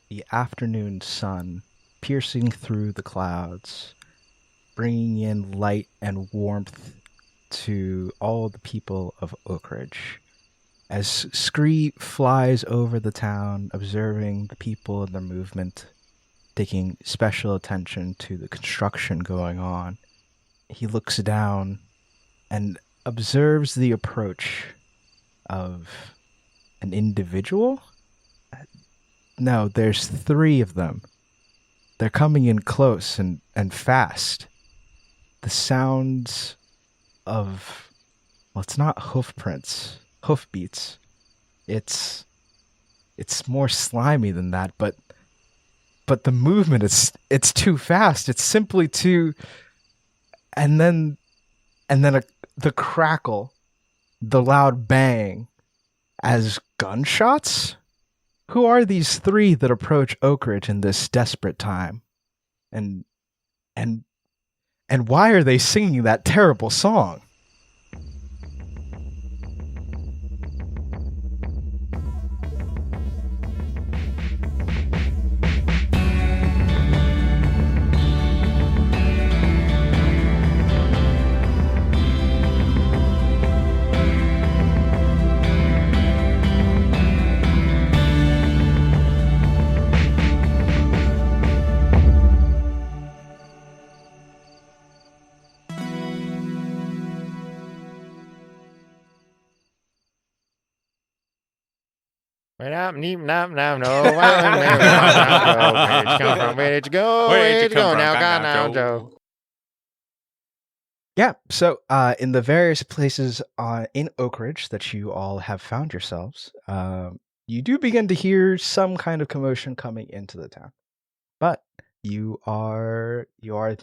the afternoon sun piercing through the clouds, bringing in light and warmth to all the people of Oak Ridge. As Scree flies over the town, observing the people and their movement, taking special attention to the construction going on, he looks down and observes the approach of an individual. No, there's three of them. They're coming in close and fast. The sounds of, well, it's not hoof prints, hoof beats. It's more slimy than that, but the movement it's too fast. It's simply too, and then the crackle, the loud bang as gunshots. Who are these three that approach Oak Ridge in this desperate time? And and and why are they singing that terrible song? Wait up, neep, nop, nop, no. Where'd you come from? Where did you go? Where did you go? Now, God, now, Joe. Yeah, so in the various places in Oak Ridge that you all have found yourselves, you do begin to hear some kind of commotion coming into the town. But you are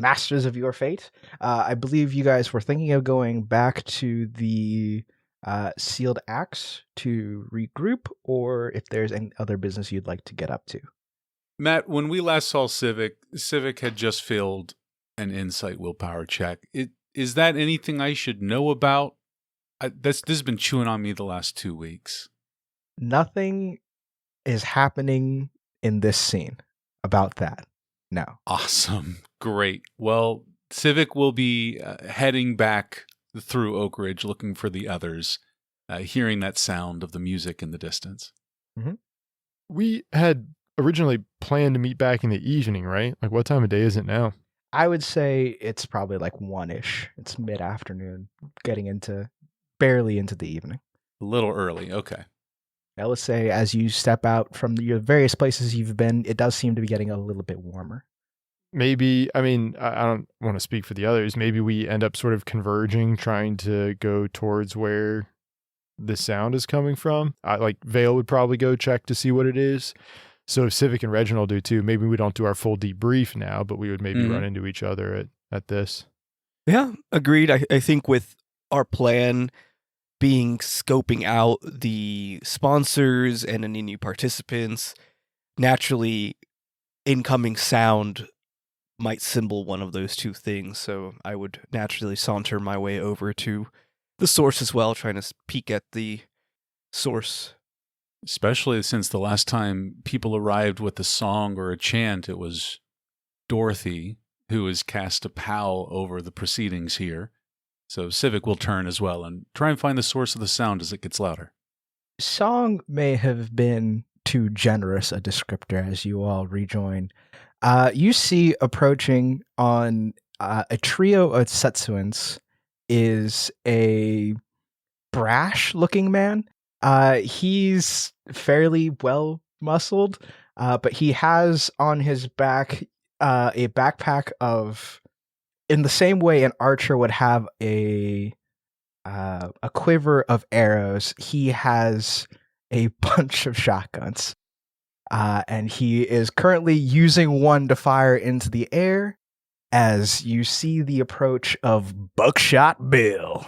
masters of your fate. I believe you guys were thinking of going back to the sealed axe to regroup, or if there's any other business you'd like to get up to. Matt, when we last saw Civic had just failed an insight willpower check. Is that anything I should know about? This has been chewing on me the last 2 weeks. Nothing is happening in this scene about that. No. Awesome. Great. Well, Civic will be heading back through Oak Ridge looking for the others, hearing that sound of the music in the distance. Mm-hmm. We had originally planned to meet back in the evening, right? Like, what time of day is it now? I would say it's probably like 1-ish. It's mid-afternoon, getting barely into the evening. A little early. Okay. Now, let's say as you step out from your various places you've been, it does seem to be getting a little bit warmer. Maybe, I mean, I don't want to speak for the others. Maybe we end up sort of converging, trying to go towards where the sound is coming from. Like, Vale would probably go check to see what it is. So if Civic and Reginald do too, maybe we don't do our full debrief now, but we would maybe run into each other at this. Yeah, agreed. I think with our plan being scoping out the sponsors and any new participants, naturally incoming sound might symbol one of those two things. So I would naturally saunter my way over to the source as well, trying to peek at the source. Especially since the last time people arrived with a song or a chant, it was Dorothy, who has cast a pall over the proceedings here. So Civic will turn as well and try and find the source of the sound as it gets louder. Song may have been too generous a descriptor as you all rejoin. You see approaching on a trio of Setsuans is a brash-looking man. He's fairly well muscled, but he has on his back a backpack of, in the same way an archer would have a quiver of arrows, he has a bunch of shotguns. And he is currently using one to fire into the air as you see the approach of Buckshot Bill.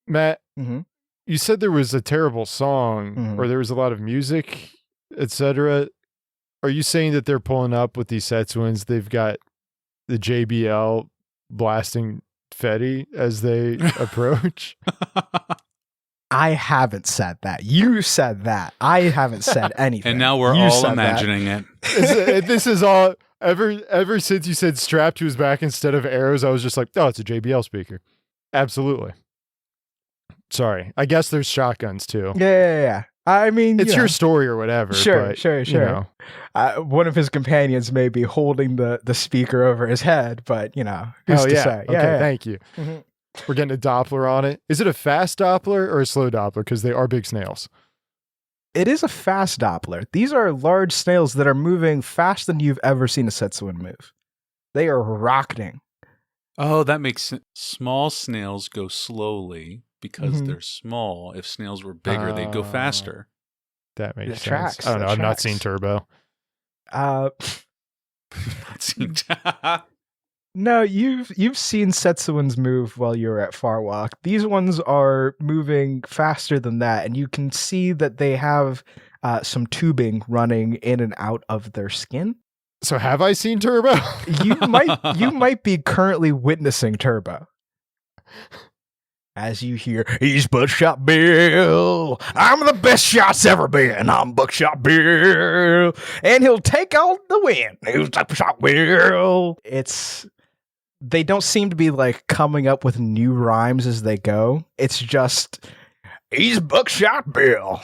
Matt, Mm-hmm. you said there was a terrible song or there was a lot of music, etc. Are you saying that they're pulling up with these Setsuans? They've got the JBL blasting Fetty as they approach? I haven't said that. You said that. I haven't said anything. And now we're You all said imagining it. This is all ever since you said strapped to his back instead of arrows, I was just like, oh, it's a JBL speaker. Absolutely. Sorry. I guess there's shotguns too. Yeah. I mean, It's your story or whatever. Sure, but, sure. You know. One of his companions may be holding the speaker over his head, but who's to say? Okay, thank you. Mhm. We're getting a Doppler on it. Is it a fast Doppler or a slow Doppler? Because they are big snails. It is a fast Doppler. These are large snails that are moving faster than you've ever seen a Setsuan move. They are rocketing. Oh, that makes sense. Small snails go slowly because Mhm. they're small. If snails were bigger, they'd go faster. That makes That sense. tracks, I don't know. that I've not tracks. seen Turbo. Not seen- No, you've seen Setsuans move while you were at Farwalk. These ones are moving faster than that, and you can see that they have some tubing running in and out of their skin. So have I seen Turbo? You might be currently witnessing Turbo. As you hear, he's Buckshot Bill. I'm the best shot's ever been. I'm Buckshot Bill. And he'll take all the win. He's Buckshot Bill. They don't seem to be like coming up with new rhymes as they go. It's just, he's Buckshot Bill.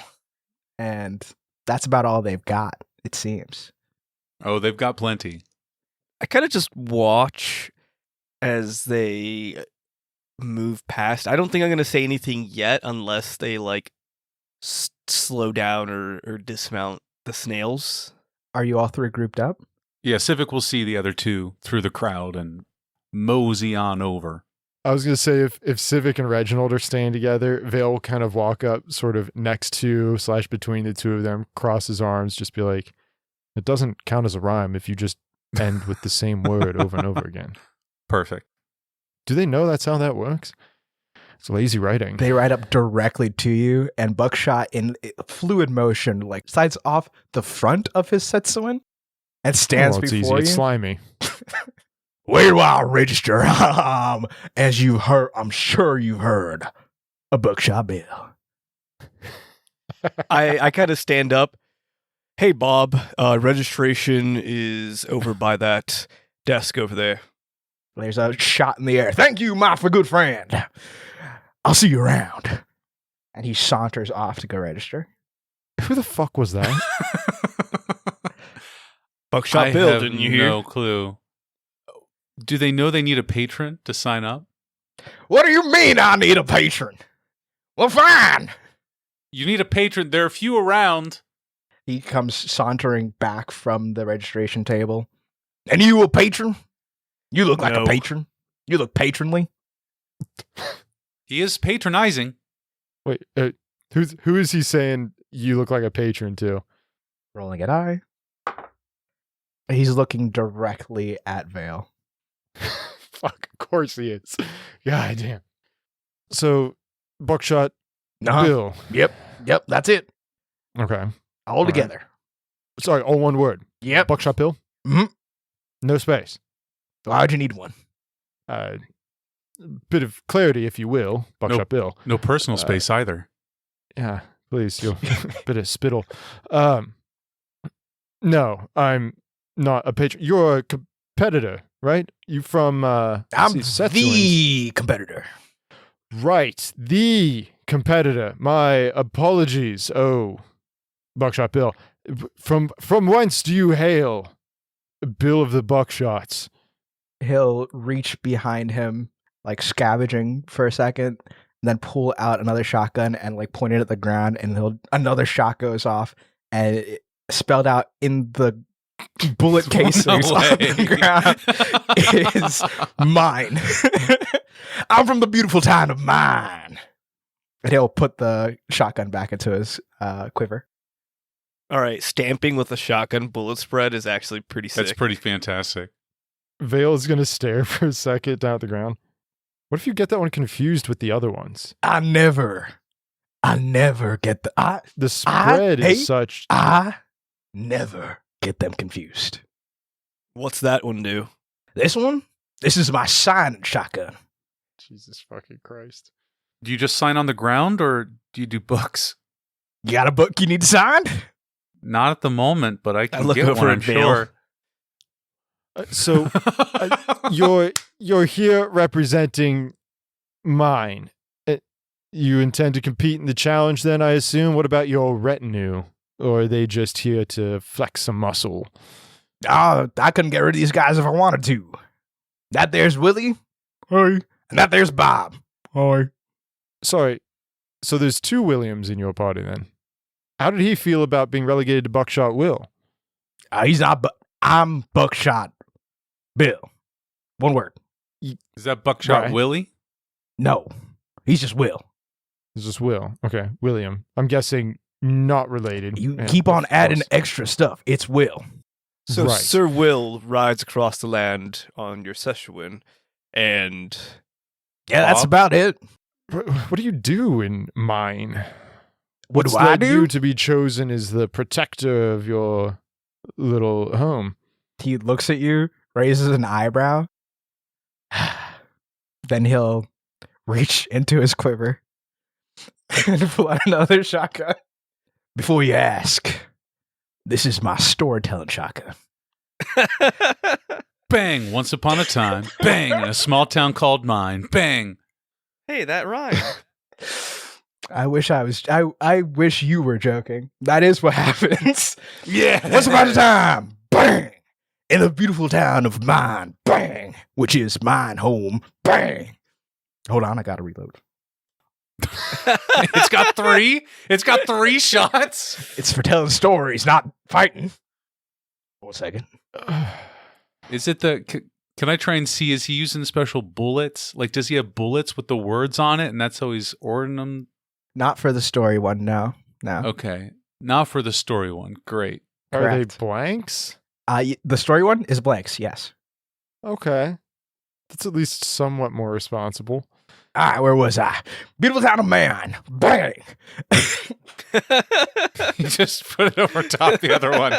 And that's about all they've got, it seems. Oh, they've got plenty. I kind of just watch as they move past. I don't think I'm going to say anything yet unless they like slow down or dismount the snails. Are you all three grouped up? Yeah, Civic will see the other two through the crowd and mosey on over. I was going to say if Civic and Reginald are staying together, Vale will kind of walk up sort of next to / between the two of them, cross his arms, just be like, it doesn't count as a rhyme if you just end with the same word over and over again. Perfect. Do they know that's how that works? It's lazy writing. They ride up directly to you, and Buckshot, in fluid motion, like slides off the front of his Setsuan and stands it's before easy. It's you. slimy. Where do I register? As you've heard, I'm sure you've heard a Buckshot Bill. I kind of stand up. Hey, Bob, registration is over by that desk over there. There's a shot in the air. Thank you, my good friend. I'll see you around. And he saunters off to go register. Who the fuck was that? Buckshot I Bill, have didn't you hear? no clue. Do they know they need a patron to sign up? What do you mean I need a patron? Well, fine. You need a patron. There are few around. He comes sauntering back from the registration table. And you a patron? You look like No. a patron. You look patronly. He is patronizing. Wait, who is he saying you look like a patron to? Rolling an eye. He's looking directly at Vale. Fuck, of course he is. God damn. So, Buckshot Uh-huh. Bill. Yep, that's it. Okay. All right. together. Sorry, all one word. Yep. Buckshot Bill? Mhm. No space. Why'd you need one? Bit of clarity, if you will. Buckshot Bill. No personal space either. Yeah, please. You'll bit of spittle. No, I'm not a patron. You're a competitor, right? You from I'm Setsuans. the competitor. Right, the competitor. My apologies. Oh, Buckshot Bill. From whence do you hail? Bill of the Buckshots. He'll reach behind him, like scavenging for a second, and then pull out another shotgun and like point it at the ground, and another shot goes off, and spelled out in the bullet casings No on way. the ground is mine. I'm from the beautiful town of Mine. And he'll put the shotgun back into his quiver. All right, stamping with a shotgun bullet spread is actually pretty sick. That's pretty fantastic. Vale is going to stare for a second down at the ground. What if you get that one confused with the other ones? I never get The spread hate- is such. I never get them confused. What's that one do? This is my signing shotgun. Jesus fucking Christ. Do you just sign on the ground, or do you do books? You got a book you need signed? Not at the moment, but I can look get over one, at I'm Vale. sure. You're here representing mine. You intend to compete in the challenge then, I assume? What about your retinue? Or are they just here to flex some muscle? I couldn't get rid of these guys if I wanted to. That there's Willie. Hi. And that there's Bob. Hi. Sorry, so there's 2 Williams in your party then? How did he feel about being relegated to Buckshot Will? He's not, I'm Buckshot Bill. One word. Is that Buckshot Right. Willie? No. He's just Will. It's just Will. Okay, William. I'm guessing not related. You And keep on of adding course- extra stuff. It's Will. So Right. Sir Will rides across the land on your Seshawin, and Yeah, that's Bob? about it. What do you do in mine? What do What's I led do? you to be chosen as the protector of your little home? He looks at you, raises an eyebrow. Then he'll reach into his quiver and pull out another shotgun. Before you ask, this is my storytelling shotgun. Bang, once upon a time. Bang, in a small town called mine. Bang. hey, that rhymed. I wish I wish you were joking. That is what happens. Yeah. Once upon a time, bang! In the beautiful town of mine, bang! Which is mine home, bang! Hold on, I gotta reload. It's got 3. It's got 3 shots. It's for telling stories, not fighting. 1 second. Is it can I try and see, is he using special bullets? Like, does he have bullets with the words on it, and that's how he's ordering them? Not for the story one, no. Okay. Not for the story one. Great. Are they Correct. blanks? The story one is blanks, yes. Okay. That's at least somewhat more responsible. All right, where was I? Beautiful town of man, bang! He just put it over top the other one.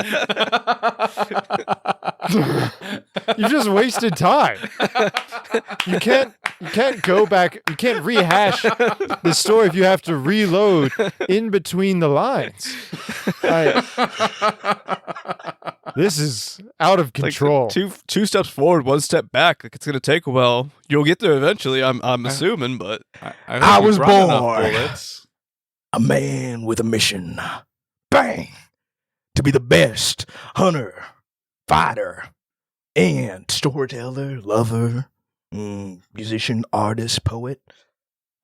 You just wasted time. You can't go back. You can't rehash the story if you have to reload in between the lines. This is out of Like, control. two steps forward, 1 step back. Like, it's gonna take a while. You'll get there eventually. I'm assuming, but I I hope you was brought enough born. bullets. A man with a mission, bang! To be the best hunter, fighter, and storyteller, lover, musician, artist, poet.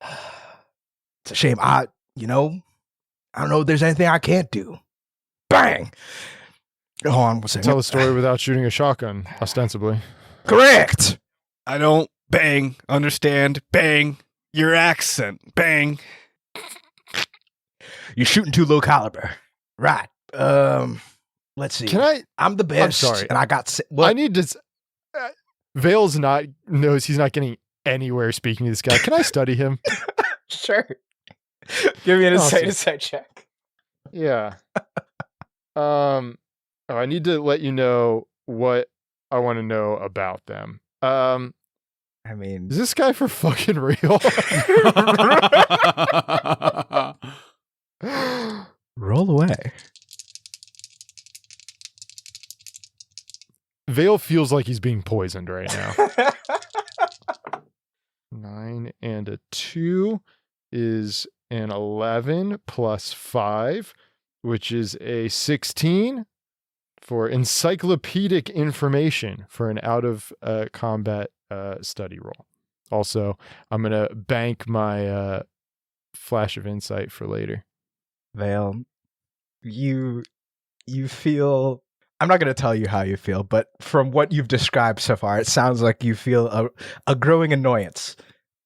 It's a shame I don't know if there's anything I can't do. Bang! Hold on 1 second. Tell a story without shooting a shotgun, ostensibly. Correct! I don't bang understand bang your accent bang. You're shooting too low caliber. Right. Let's see. I'm the best. sorry. And I got... I need to. Vale's knows he's not getting anywhere speaking to this guy. Can I study him? Sure. Give me an Awesome. insight check. Yeah. I need to let you know what I want to know about them. I mean... Is this guy for fucking real? Roll away. Vale feels like he's being poisoned right now. 9 and a 2 is an 11 plus 5, which is a 16 for encyclopedic information for an out of combat study roll. Also, I'm going to bank my flash of insight for later. Vale, you feel... I'm not going to tell you how you feel, but from what you've described so far, it sounds like you feel a growing annoyance.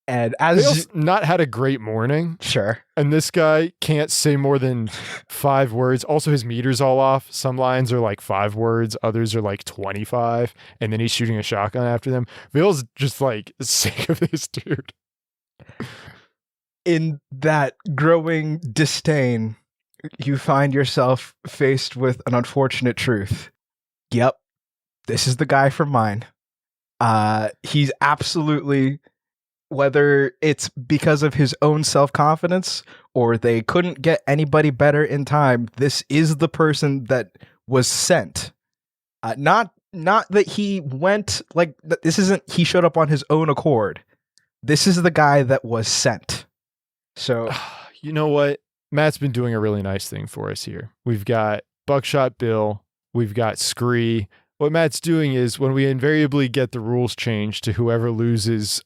And as... Vale's not had a great morning. Sure. And this guy can't say more than 5 words. Also, his meter's all off. Some lines are like 5 words, others are like 25. And then he's shooting a shotgun after them. Vale's just like sick of this dude. In that growing disdain, you find yourself faced with an unfortunate truth. Yep, this is the guy from mine. He's absolutely whether it's because of his own self-confidence or they couldn't get anybody better in time, this is the person that was sent. Not that he went, like, this isn't he showed up on his own accord. This is the guy that was sent. So, you know what? Matt's been doing a really nice thing for us here. We've got Buckshot Bill. We've got Scree. What Matt's doing is when we invariably get the rules changed to whoever loses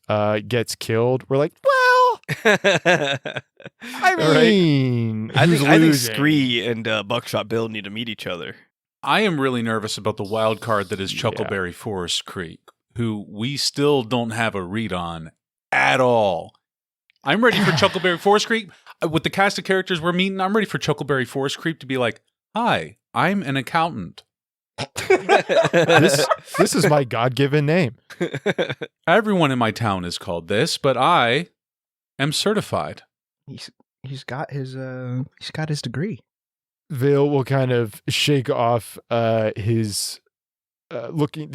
gets killed, we're like, well, I mean, I who's think losing? Scree and Buckshot Bill need to meet each other. I am really nervous about the wild card that is Chuckleberry Forest Creek, who we still don't have a read on at all. I'm ready for Chuckleberry Forest Creek. With the cast of characters we're meeting, I'm ready for Chuckleberry Forest Creek to be like, hi, I'm an accountant. This is my God-given name. Everyone in my town is called this, but I am certified. he's got his degree. Vale will kind of shake off his looking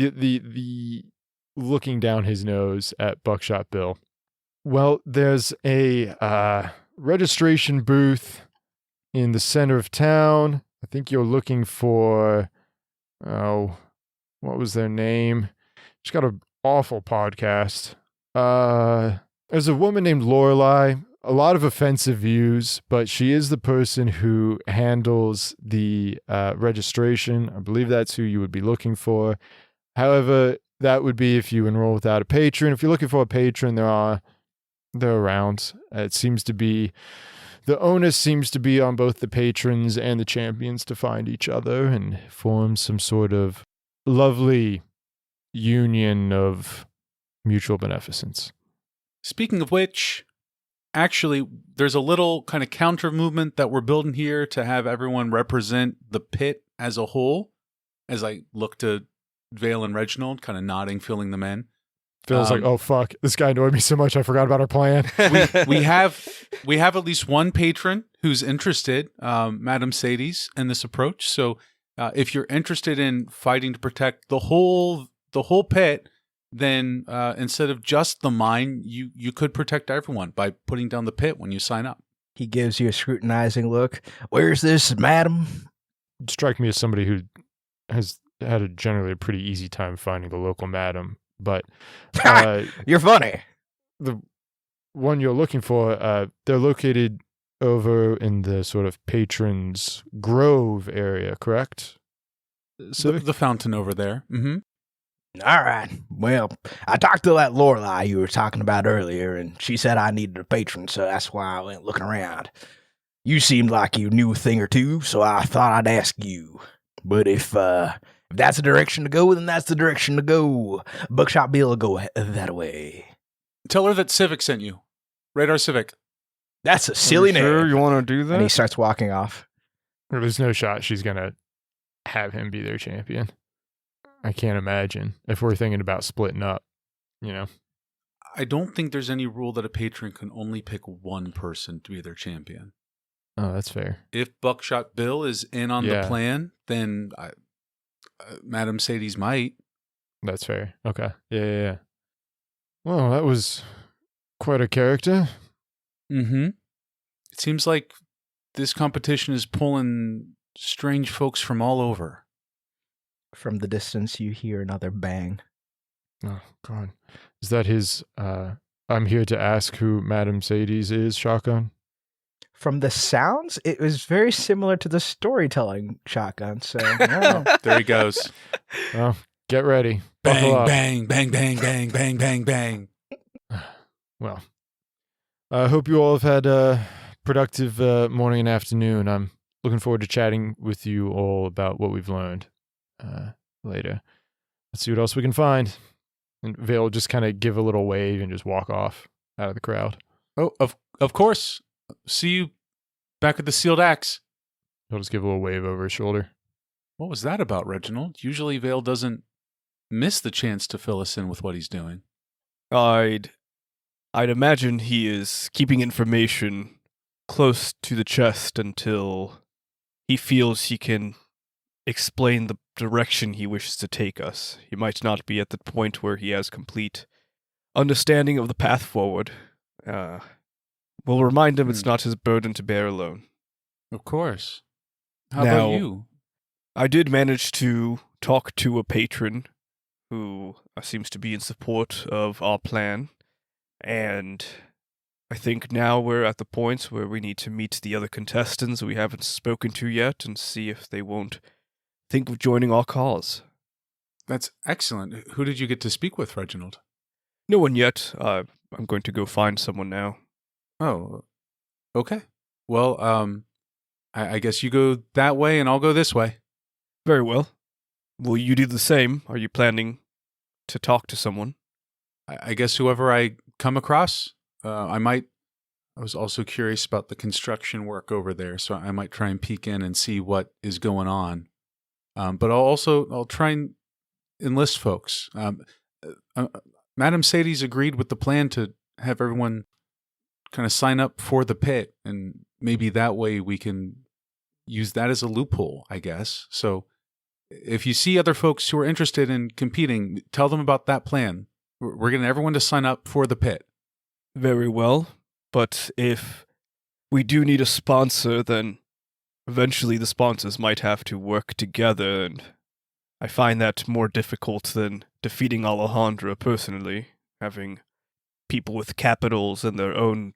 down his nose at Buckshot Bill. Well, there's a registration booth in the center of town. I think you're looking for, what was their name? She's got an awful podcast. There's a woman named Lorelei. A lot of offensive views, but she is the person who handles the registration. I believe that's who you would be looking for. However, that would be if you enroll without a patron. If you're looking for a patron, they're around. It seems to be the onus seems to be on both the patrons and the champions to find each other and form some sort of lovely union of mutual beneficence. Speaking of which, actually, there's a little kind of counter movement that we're building here to have everyone represent the pit as a whole. As I look to Vale and Reginald, kind of nodding, filling them in. Feels like, oh fuck, this guy annoyed me so much I forgot about our plan. we have at least one patron who's interested, Madam Sadie's, in this approach. So if you're interested in fighting to protect the whole pit, then instead of just the mine, you could protect everyone by putting down the pit when you sign up. He gives you a scrutinizing look. Where's this, madam? Strike me as somebody who has had a generally pretty easy time finding the local madam, but You're funny. The one you're looking for, they're located over in the sort of Patrons Grove area, correct? The fountain over there. Mm-hmm. All right. Well, I talked to that Lorelei you were talking about earlier, and she said I needed a patron, so that's why I went looking around. You seemed like you knew a thing or two, so I thought I'd ask you. But if that's the direction to go, then that's the direction to go. Buckshot Bill will go that way. Tell her that Civic sent you. Radar Civic. That's a silly name. Sure, you want to do that? And he starts walking off. There's no shot she's going to have him be their champion. I can't imagine if we're thinking about splitting up, you know. I don't think there's any rule that a patron can only pick one person to be their champion. Oh, that's fair. If Buckshot Bill is in on the plan, then Madam Sadie's might. That's fair. Okay. Yeah. Well, that was quite a character. Mm-hmm. It seems like this competition is pulling strange folks from all over. From the distance, you hear another bang. Oh, God. Is that his, I'm here to ask who Madam Sadie's is, shotgun? From the sounds, it was very similar to the storytelling shotgun, so... There he goes. Well, get ready. Bang, bang, bang, bang, bang, bang, bang, bang. Well, I hope you all have had a productive morning and afternoon. I'm looking forward to chatting with you all about what we've learned later. Let's see what else we can find. And Vale will just kind of give a little wave and just walk off out of the crowd. Oh, of course. See you back at the Sealed Axe. He'll just give a little wave over his shoulder. What was that about, Reginald? Usually Vale doesn't miss the chance to fill us in with what he's doing. I'd imagine he is keeping information close to the chest until he feels he can explain the direction he wishes to take us. He might not be at the point where he has complete understanding of the path forward. We'll remind him it's not his burden to bear alone. Of course. How Now, about you? I did manage to talk to a patron who seems to be in support of our plan, and I think now we're at the point where we need to meet the other contestants we haven't spoken to yet and see if they won't think of joining our cause. That's excellent. Who did you get to speak with, Reginald? No one yet. I'm going to go find someone now. Oh, okay. Well, I guess you go that way and I'll go this way. Very well. Will you do the same? Are you planning to talk to someone? I guess whoever I come across, I was also curious about the construction work over there, so I might try and peek in and see what is going on. But I'll try and enlist folks. Madam Sadie's agreed with the plan to have everyone kind of sign up for the pit, and maybe that way we can use that as a loophole, I guess. So if you see other folks who are interested in competing, tell them about that plan. We're getting everyone to sign up for the pit. Very well. But if we do need a sponsor, then eventually the sponsors might have to work together, and I find that more difficult than defeating Alejandra personally, having people with capitals and their own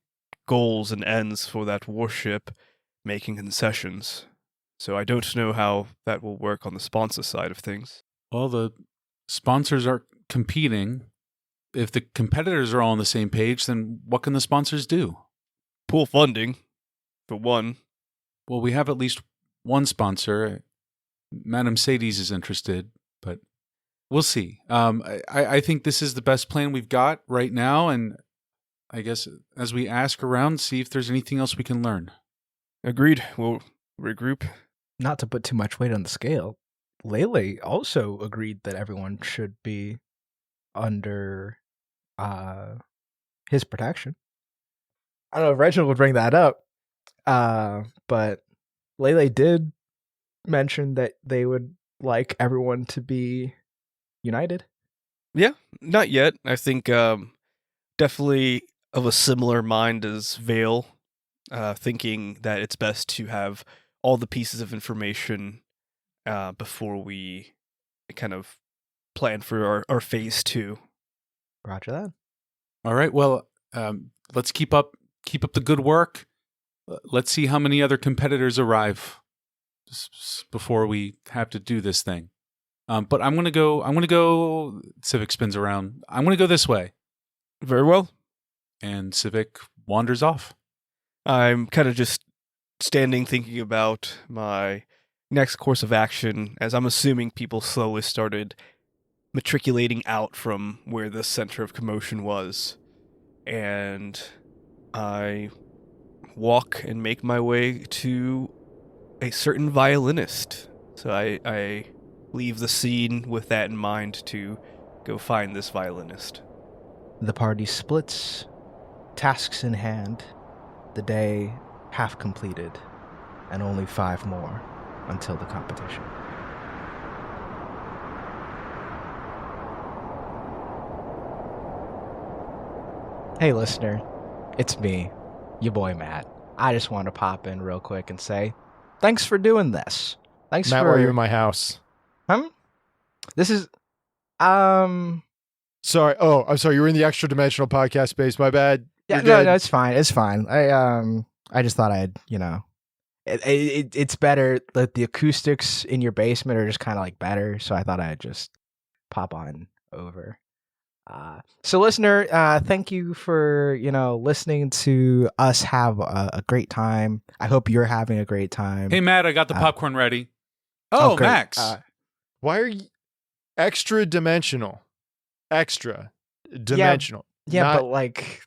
goals and ends for that warship making concessions. So I don't know how that will work on the sponsor side of things. Well, the sponsors are competing. If the competitors are all on the same page, then what can the sponsors do? Pool funding, for one. Well, we have at least one sponsor. Madam Sadie's is interested, but we'll see. I think this is the best plan we've got right now, and I guess as we ask around, see if there's anything else we can learn. Agreed. We'll regroup. Not to put too much weight on the scale, Lele also agreed that everyone should be under his protection. I don't know if Reginald would bring that up, but Lele did mention that they would like everyone to be united. Yeah, not yet. I think definitely of a similar mind as Vale, thinking that it's best to have all the pieces of information before we kind of plan for our phase 2. Roger that. All right. Well, let's keep up the good work. Let's see how many other competitors arrive before we have to do this thing. But I'm gonna go. Civic spins around. I'm gonna go this way. Very well. And Civic wanders off. I'm kind of just standing thinking about my next course of action, as I'm assuming people slowly started matriculating out from where the center of commotion was. And I walk and make my way to a certain violinist. So I leave the scene with that in mind to go find this violinist. The party splits, tasks in hand, the day half completed, and only 5 more until the competition. Hey listener, it's me, your boy Matt. I just want to pop in real quick and say, thanks for doing this. Thanks Matt, for... why are you in my house? This is... Sorry. Oh, I'm sorry. You were in the extra dimensional podcast space. My bad. Yeah, You're no, it's fine. It's fine. I just thought I'd, it's better that the acoustics in your basement are just kind of like better. So I thought I'd just pop on over. So listener, thank you for, listening to us have a great time. I hope you're having a great time. Hey, Matt, I got the popcorn ready. Oh, great. Max. Why are you extra dimensional? Extra dimensional. Yeah, Not... but like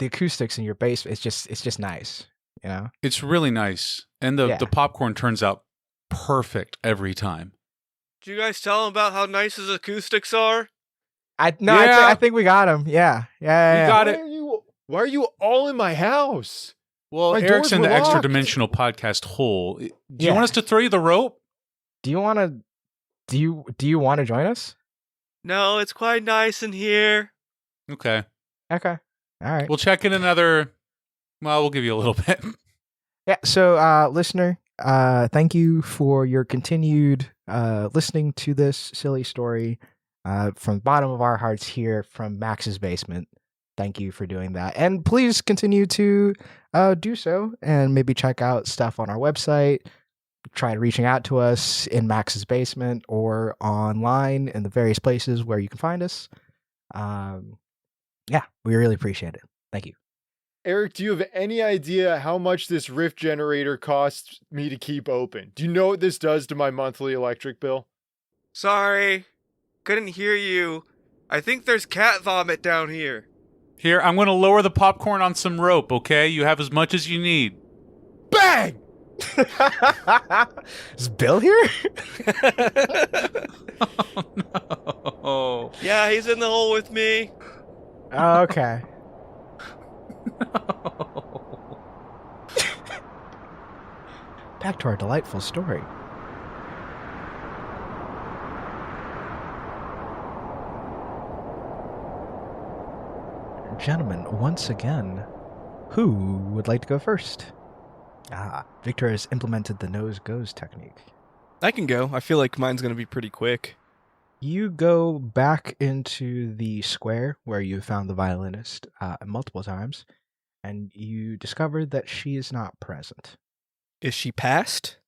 the acoustics in your basement, it's just nice, It's really nice. And the popcorn turns out perfect every time. Did you guys tell him about how nice his acoustics are? I think we got him. Yeah. We got it. Why are you all in my house? Well, My Eric's doors in the were extra locked. dimensional podcast hole. Do Yeah. you want us to throw you the rope? Do you want to join us? No, it's quite nice in here. Okay. Okay. All right. We'll check in another. Well, we'll give you a little bit. Yeah. So, listener, thank you for your continued listening to this silly story from the bottom of our hearts here from Max's basement. Thank you for doing that. And please continue to do so and maybe check out stuff on our website. Try reaching out to us in Max's basement or online in the various places where you can find us. Yeah, we really appreciate it. Thank you. Eric, do you have any idea how much this rift generator costs me to keep open? Do you know what this does to my monthly electric bill? Sorry, couldn't hear you. I think there's cat vomit down here. Here, I'm going to lower the popcorn on some rope, okay? You have as much as you need. Bang! Is Bill here? Oh, no. Yeah, he's in the hole with me. Oh, okay. Back to our delightful story. Gentlemen, once again, who would like to go first? Victor has implemented the nose goes technique. I can go. I feel like mine's going to be pretty quick. You go back into the square where you found the violinist multiple times, and you discover that she is not present. Is she past?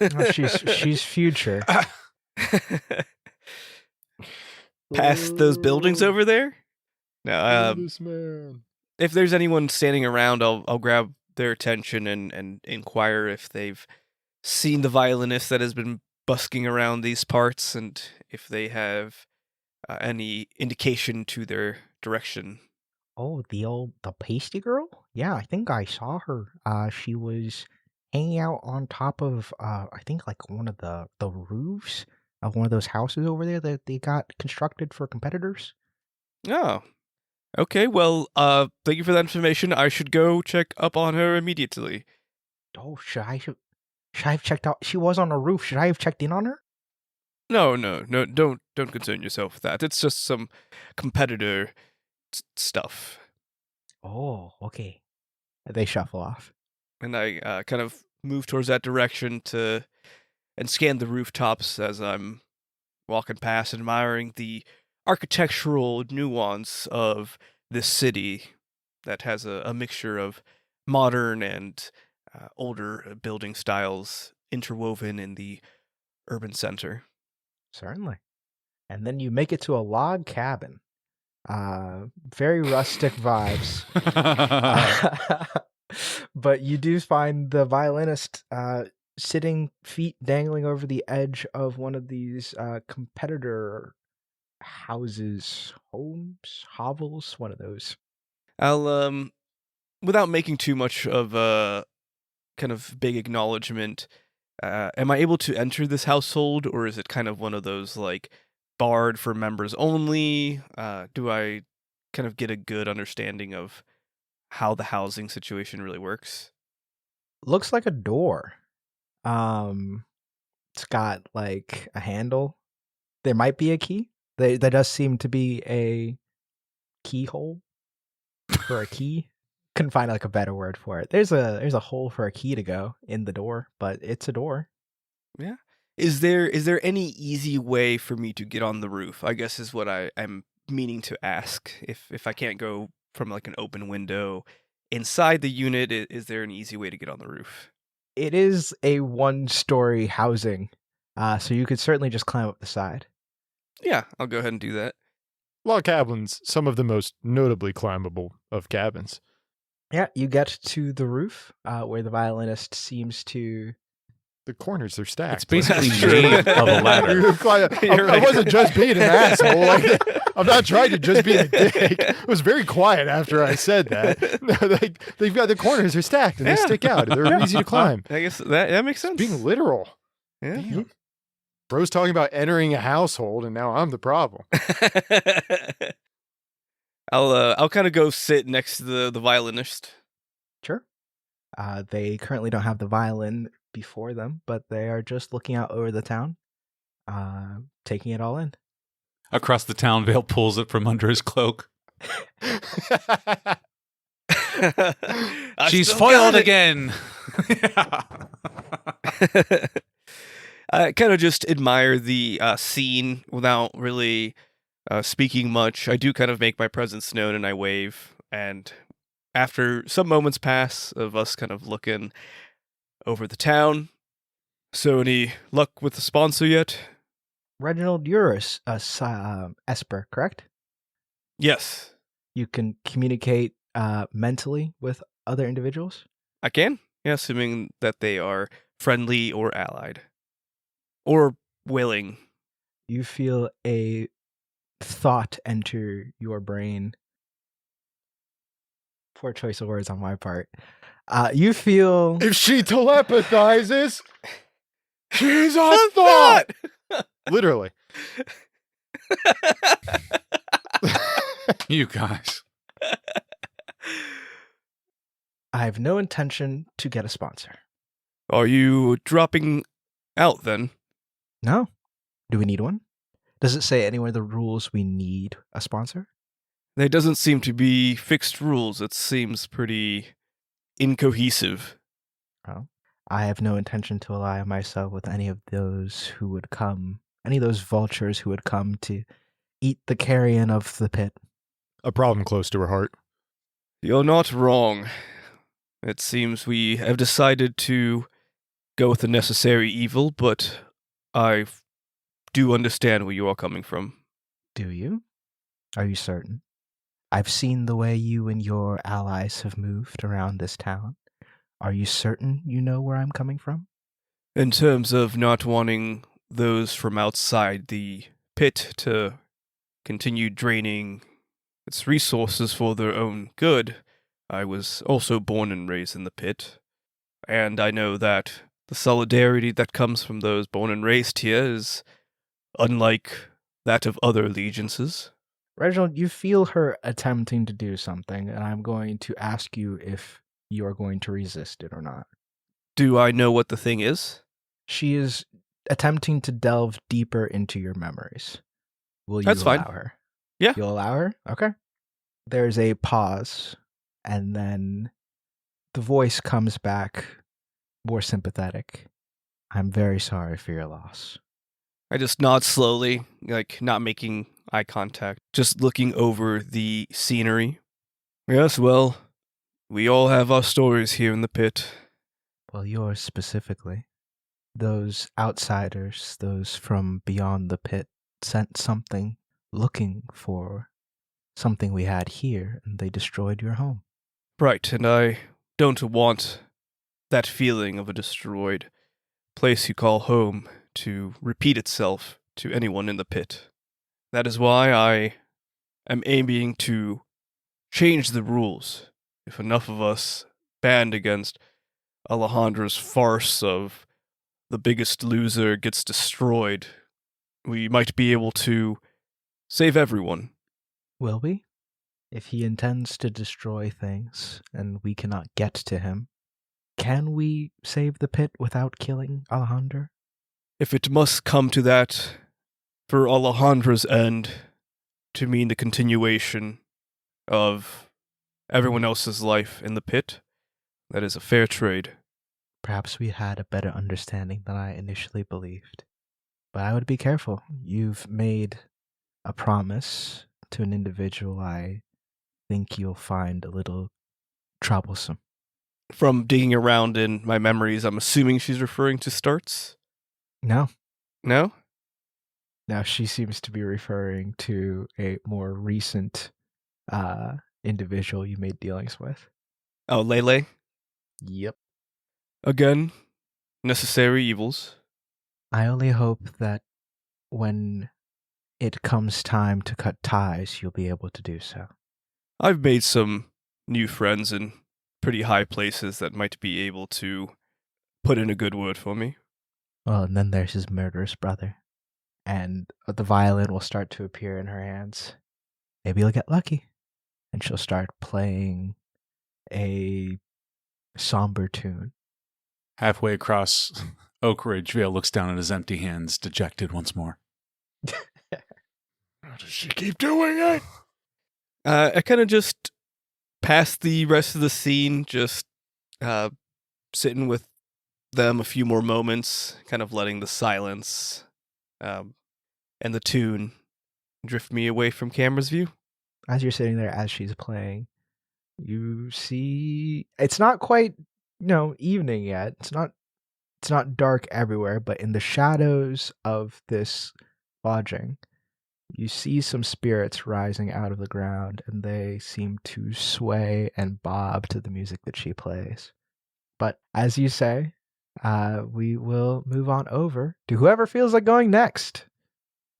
No, she's future. Past those buildings over there? No. This man. If there's anyone standing around, I'll grab their attention and inquire if they've seen the violinist that has been busking around these parts, and if they have any indication to their direction. Oh, the pasty girl? Yeah, I think I saw her. She was hanging out on top of I think like one of the roofs of one of those houses over there that they got constructed for competitors. Oh. Okay, well, thank you for that information. I should go check up on her immediately. Oh, should I have checked out? She was on a roof. Should I have checked in on her? No, don't concern yourself with that. It's just some competitor stuff. Oh, okay. They shuffle off. And I kind of move towards that direction and scan the rooftops as I'm walking past, admiring the architectural nuance of this city that has a mixture of modern and older building styles interwoven in the urban center. Certainly. And then you make it to a log cabin. Very rustic vibes. But you do find the violinist sitting, feet dangling over the edge of one of these competitor houses, homes, hovels, one of those. I'll without making too much of a kind of big acknowledgement, am I able to enter this household, or is it kind of one of those like barred for members only? Do I kind of get a good understanding of how the housing situation really works? Looks like a door. It's got like a handle. There might be a key. There does seem to be a keyhole for a key. Couldn't find like a better word for it. There's a hole for a key to go in the door, but it's a door. Yeah. Is there any easy way for me to get on the roof? I guess is what I'm meaning to ask. If I can't go from like an open window inside the unit, is there an easy way to get on the roof? It is a one-story housing, so you could certainly just climb up the side. Yeah, I'll go ahead and do that. Log cabins, some of the most notably climbable of cabins. Yeah, you get to the roof where the violinist seems to... The corners are stacked. It's basically That's true. made of a ladder. I wasn't just being an asshole. Like, I'm not trying to just be a dick. It was very quiet after I said that. Like, they've got the corners are stacked and they stick out. They're easy to climb. I guess that makes sense. Being literal. Yeah. Damn. Bro's talking about entering a household, and now I'm the problem. I'll kind of go sit next to the violinist. Sure. They currently don't have the violin before them, but they are just looking out over the town, taking it all in. Across the town, Vale pulls it from under his cloak. She's foiled again. I kind of just admire the scene without really speaking much. I do kind of make my presence known and I wave. And after some moments pass of us kind of looking over the town, so any luck with the sponsor yet? Reginald, you're Esper, correct? Yes. You can communicate mentally with other individuals? I can? Yeah, assuming that they are friendly or allied. Or willing. You feel a thought enter your brain. Poor choice of words on my part. You feel... If she telepathizes, she's a thought! Literally. You guys. I have no intention to get a sponsor. Are you dropping out then? No. Do we need one? Does it say anywhere the rules we need a sponsor? There doesn't seem to be fixed rules. It seems pretty incohesive. Oh. I have no intention to ally myself with any of those who would come, any of those vultures who would come to eat the carrion of the pit. A problem close to her heart. You're not wrong. It seems we have decided to go with the necessary evil, but I do understand where you are coming from. Do you? Are you certain? I've seen the way you and your allies have moved around this town. Are you certain you know where I'm coming from? In terms of not wanting those from outside the pit to continue draining its resources for their own good, I was also born and raised in the pit, and I know that the solidarity that comes from those born and raised here is unlike that of other allegiances. Reginald, you feel her attempting to do something, and I'm going to ask you if you are going to resist it or not. Do I know what the thing is? She is attempting to delve deeper into your memories. Will you That's allow fine. her? Yeah. You'll allow her? Okay. There's a pause, and then the voice comes back more sympathetic. I'm very sorry for your loss. I just nod slowly, like not making eye contact, just looking over the scenery. Yes, well, we all have our stories here in the pit. Well, yours specifically. Those outsiders, those from beyond the pit, sent something looking for something we had here, and they destroyed your home. Right, and I don't want that feeling of a destroyed place you call home to repeat itself to anyone in the pit. That is why I am aiming to change the rules. If enough of us band against Alejandra's farce of the biggest loser gets destroyed, we might be able to save everyone. Will we? If he intends to destroy things and we cannot get to him, can we save the pit without killing Alejandra? If it must come to that, for Alejandra's end, to mean the continuation of everyone else's life in the pit, that is a fair trade. Perhaps we had a better understanding than I initially believed. But I would be careful. You've made a promise to an individual I think you'll find a little troublesome. From digging around in my memories, I'm assuming she's referring to Starts? No. No? Now she seems to be referring to a more recent individual you made dealings with. Oh, Lele? Yep. Again, necessary evils. I only hope that when it comes time to cut ties, you'll be able to do so. I've made some new friends in pretty high places that might be able to put in a good word for me. Well, and then there's his murderous brother. And the violin will start to appear in her hands. Maybe you'll get lucky. And she'll start playing a somber tune. Halfway across Oak Ridge, Vale looks down at his empty hands, dejected once more. How does she keep doing it? I kind of just passed the rest of the scene, just sitting with them a few more moments, kind of letting the silence and the tune drift me away from camera's view. As you're sitting there, as she's playing, you see it's not quite, evening yet. It's not dark everywhere, but in the shadows of this lodging, you see some spirits rising out of the ground, and they seem to sway and bob to the music that she plays. But as you say, we will move on over to whoever feels like going next.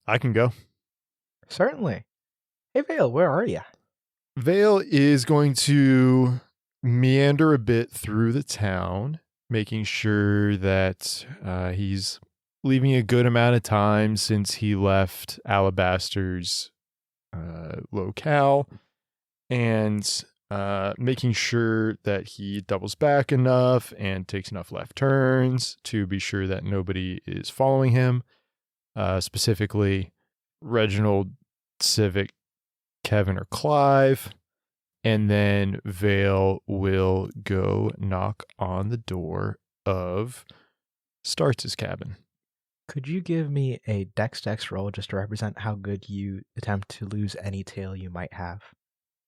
I can go. Certainly. Hey, Vale, where are you? Vale is going to meander a bit through the town, making sure that he's leaving a good amount of time since he left Alabaster's locale, and making sure that he doubles back enough and takes enough left turns to be sure that nobody is following him, specifically Reginald, Civic, Kevin, or Clive. And then Vale will go knock on the door of Starts' cabin. Could you give me a dex roll just to represent how good you attempt to lose any tail you might have?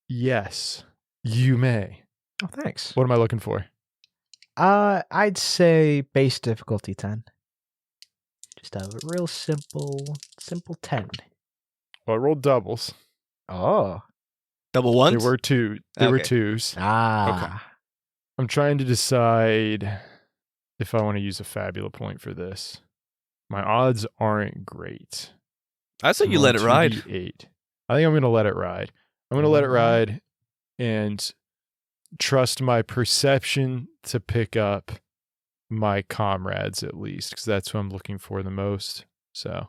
Yes, you may. Oh, thanks. What am I looking for? I'd say base difficulty 10. Just a real simple 10. Well, I rolled doubles. Oh. Double ones? There were two. There were Okay. twos. Ah. I'm trying to decide if I want to use a fabula point for this. My odds aren't great. I say you let it ride. 2d8. I think I'm going to let it ride. I'm going to let it ride and trust my perception to pick up my comrades at least, because that's who I'm looking for the most. So,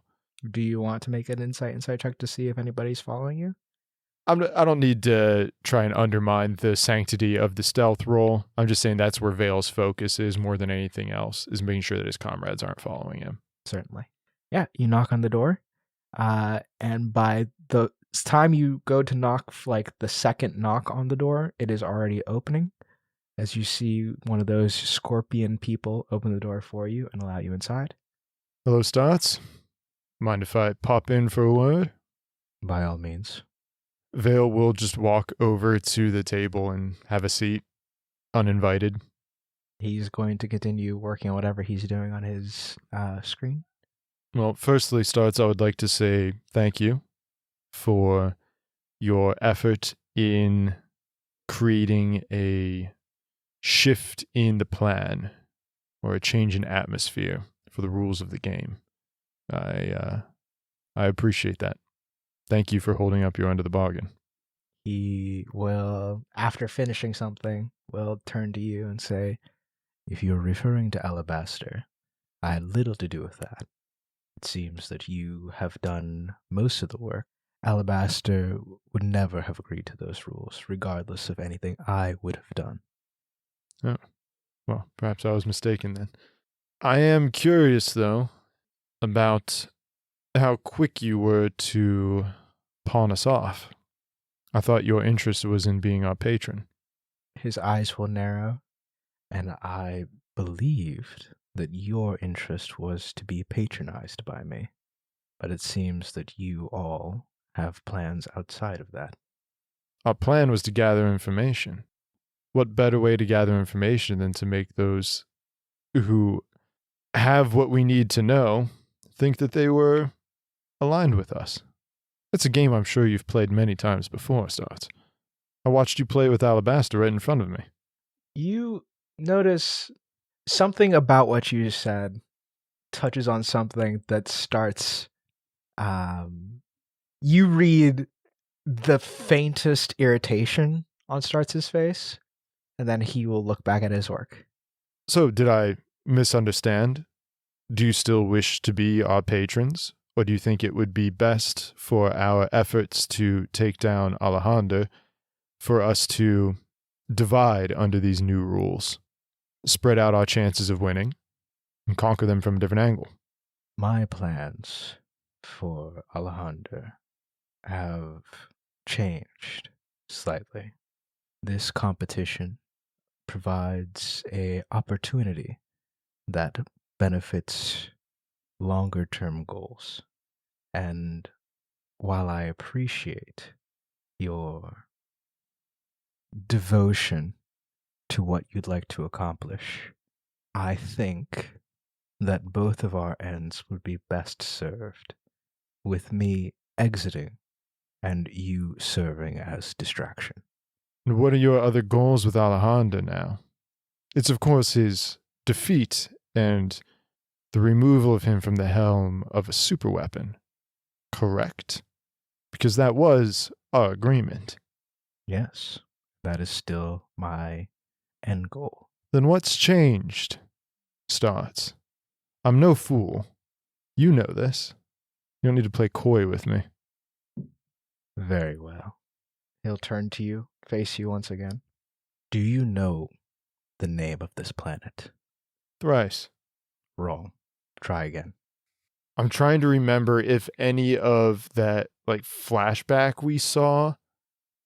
Do you want to make an insight check to see if anybody's following you? I don't need to try and undermine the sanctity of the stealth roll. I'm just saying that's where Vale's focus is more than anything else, is making sure that his comrades aren't following him. Certainly. Yeah, you knock on the door, and by the time you go to knock, like the second knock on the door, it is already opening, as you see one of those scorpion people open the door for you and allow you inside. Hello, Starts. Mind if I pop in for a word? By all means. Vale will just walk over to the table and have a seat, uninvited. He's going to continue working on whatever he's doing on his screen. Well, firstly, Starts, I would like to say thank you for your effort in creating a shift in the plan or a change in atmosphere for the rules of the game. I appreciate that. Thank you for holding up your end of the bargain. He will, after finishing something, will turn to you and say, if you're referring to Alabaster, I had little to do with that. It seems that you have done most of the work. Alabaster would never have agreed to those rules, regardless of anything I would have done. Oh, well, perhaps I was mistaken then. I am curious, though, about how quick you were to pawn us off. I thought your interest was in being our patron. His eyes will narrow, and I believed that your interest was to be patronized by me. But it seems that you all have plans outside of that. Our plan was to gather information. What better way to gather information than to make those who have what we need to know think that they were aligned with us? It's a game I'm sure you've played many times before, Starts. I watched you play with Alabaster right in front of me. You notice something about what you said touches on something that starts. You read the faintest irritation on Starts' face, and then he will look back at his work. So, did I misunderstand? Do you still wish to be our patrons? Or do you think it would be best for our efforts to take down Alejandro for us to divide under these new rules, spread out our chances of winning, and conquer them from a different angle? My plans for Alejandro have changed slightly. This competition provides a opportunity that benefits longer term goals. And while I appreciate your devotion to what you'd like to accomplish, I think that both of our ends would be best served with me exiting and you serving as distraction. And what are your other goals with Alejandro now? It's, of course, his defeat and the removal of him from the helm of a superweapon. Correct? Because that was our agreement. Yes, that is still my end goal. Then what's changed? Starts. I'm no fool. You know this. You don't need to play coy with me. Very well. He'll turn to you, face you once again. Do you know the name of this planet? Thrice. Wrong. Try again. I'm trying to remember if any of that flashback we saw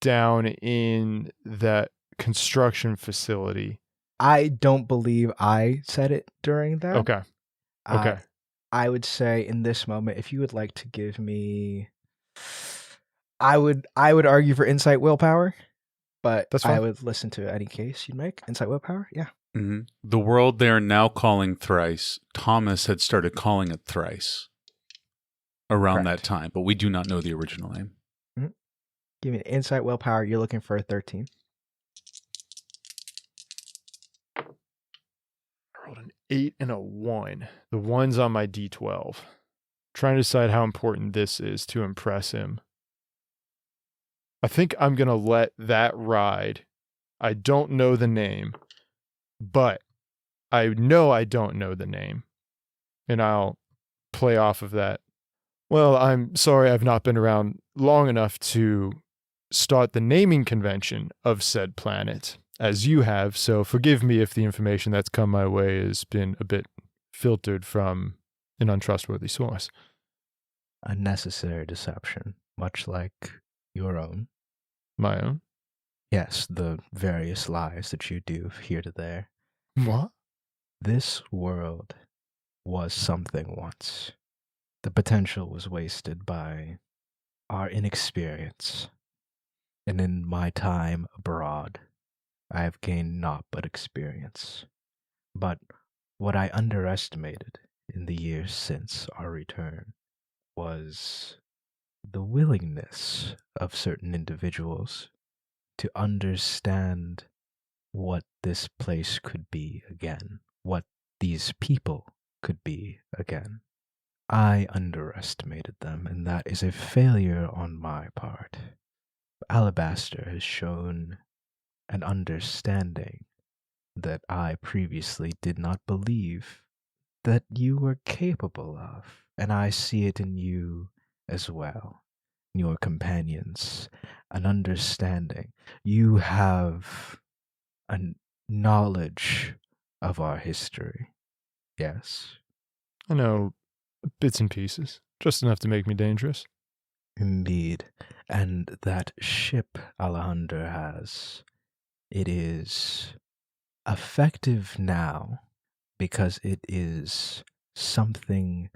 down in that construction facility. I don't believe I said it during that. Okay. Okay. I would say in this moment, if you would like to give me, I would argue for insight willpower, but That's fine. I would listen to any case you'd make. Insight willpower, yeah. Mm-hmm. The world they're now calling Thrice, Thomas had started calling it Thrice around Correct. that time, but we do not know the original name. Mm-hmm. Give me an insight willpower. You're looking for a 13. I rolled an 8 and a 1. The 1's on my D12. Trying to decide how important this is to impress him. I think I'm going to let that ride. I don't know the name, but I know I don't know the name. And I'll play off of that. Well, I'm sorry I've not been around long enough to start the naming convention of said planet, as you have, so forgive me if the information that's come my way has been a bit filtered from an untrustworthy source. A necessary deception, much like your own. My own? Yes, the various lies that you do here to there. What? This world was something once. The potential was wasted by our inexperience. And in my time abroad, I have gained naught but experience. But what I underestimated in the years since our return was the willingness of certain individuals to understand what this place could be again, what these people could be again. I underestimated them, and that is a failure on my part. Alabaster has shown an understanding that I previously did not believe that you were capable of, and I see it in you as well, your companions, an understanding. You have a knowledge of our history, yes? I know bits and pieces, just enough to make me dangerous. Indeed. And that ship Alejandro has, it is effective now because it is something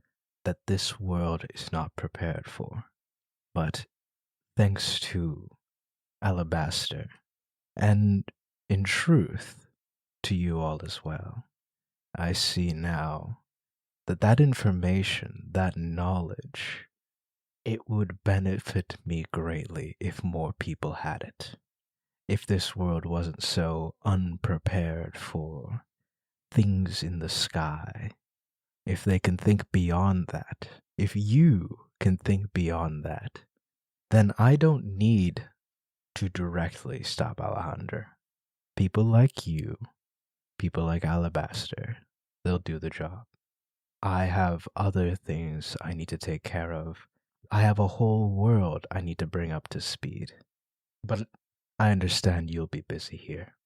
that this world is not prepared for. But thanks to Alabaster, and in truth, to you all as well, I see now that information, that knowledge, it would benefit me greatly if more people had it. If this world wasn't so unprepared for things in the sky, if they can think beyond that, if you can think beyond that, then I don't need to directly stop Alejandro. People like you, people like Alabaster, they'll do the job. I have other things I need to take care of. I have a whole world I need to bring up to speed. But I understand you'll be busy here.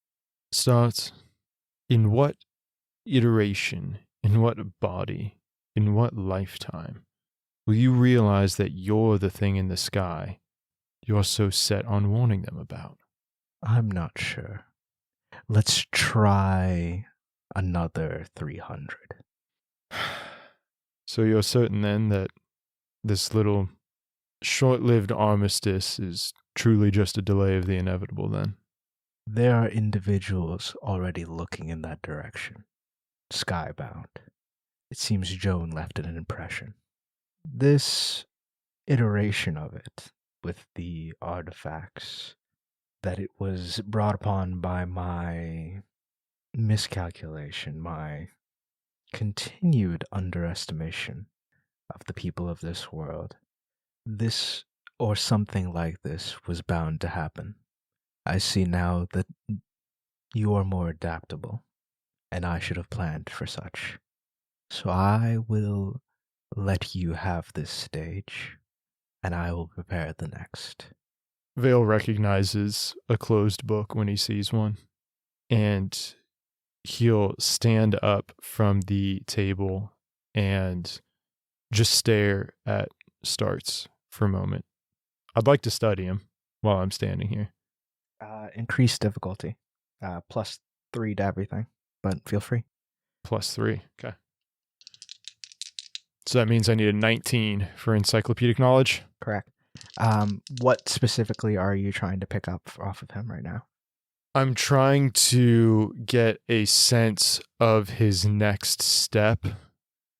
Starts. In what iteration, in what body, in what lifetime will you realize that you're the thing in the sky you're so set on warning them about? I'm not sure. Let's try another 300. So you're certain then that this little short-lived armistice is truly just a delay of the inevitable then? There are individuals already looking in that direction, skybound. It seems Joan left an impression. This iteration of it, with the artifacts, that it was brought upon by my miscalculation, my continued underestimation of the people of this world. This, or something like this, was bound to happen. I see now that you are more adaptable, and I should have planned for such. So I will let you have this stage, and I will prepare the next. Vale recognizes a closed book when he sees one, and he'll stand up from the table and just stare at Starts for a moment. I'd like to study him while I'm standing here. Increased difficulty. +3 to everything, but feel free. +3. Okay. So that means I need a 19 for encyclopedic knowledge. Correct. What specifically are you trying to pick up off of him right now? I'm trying to get a sense of his next step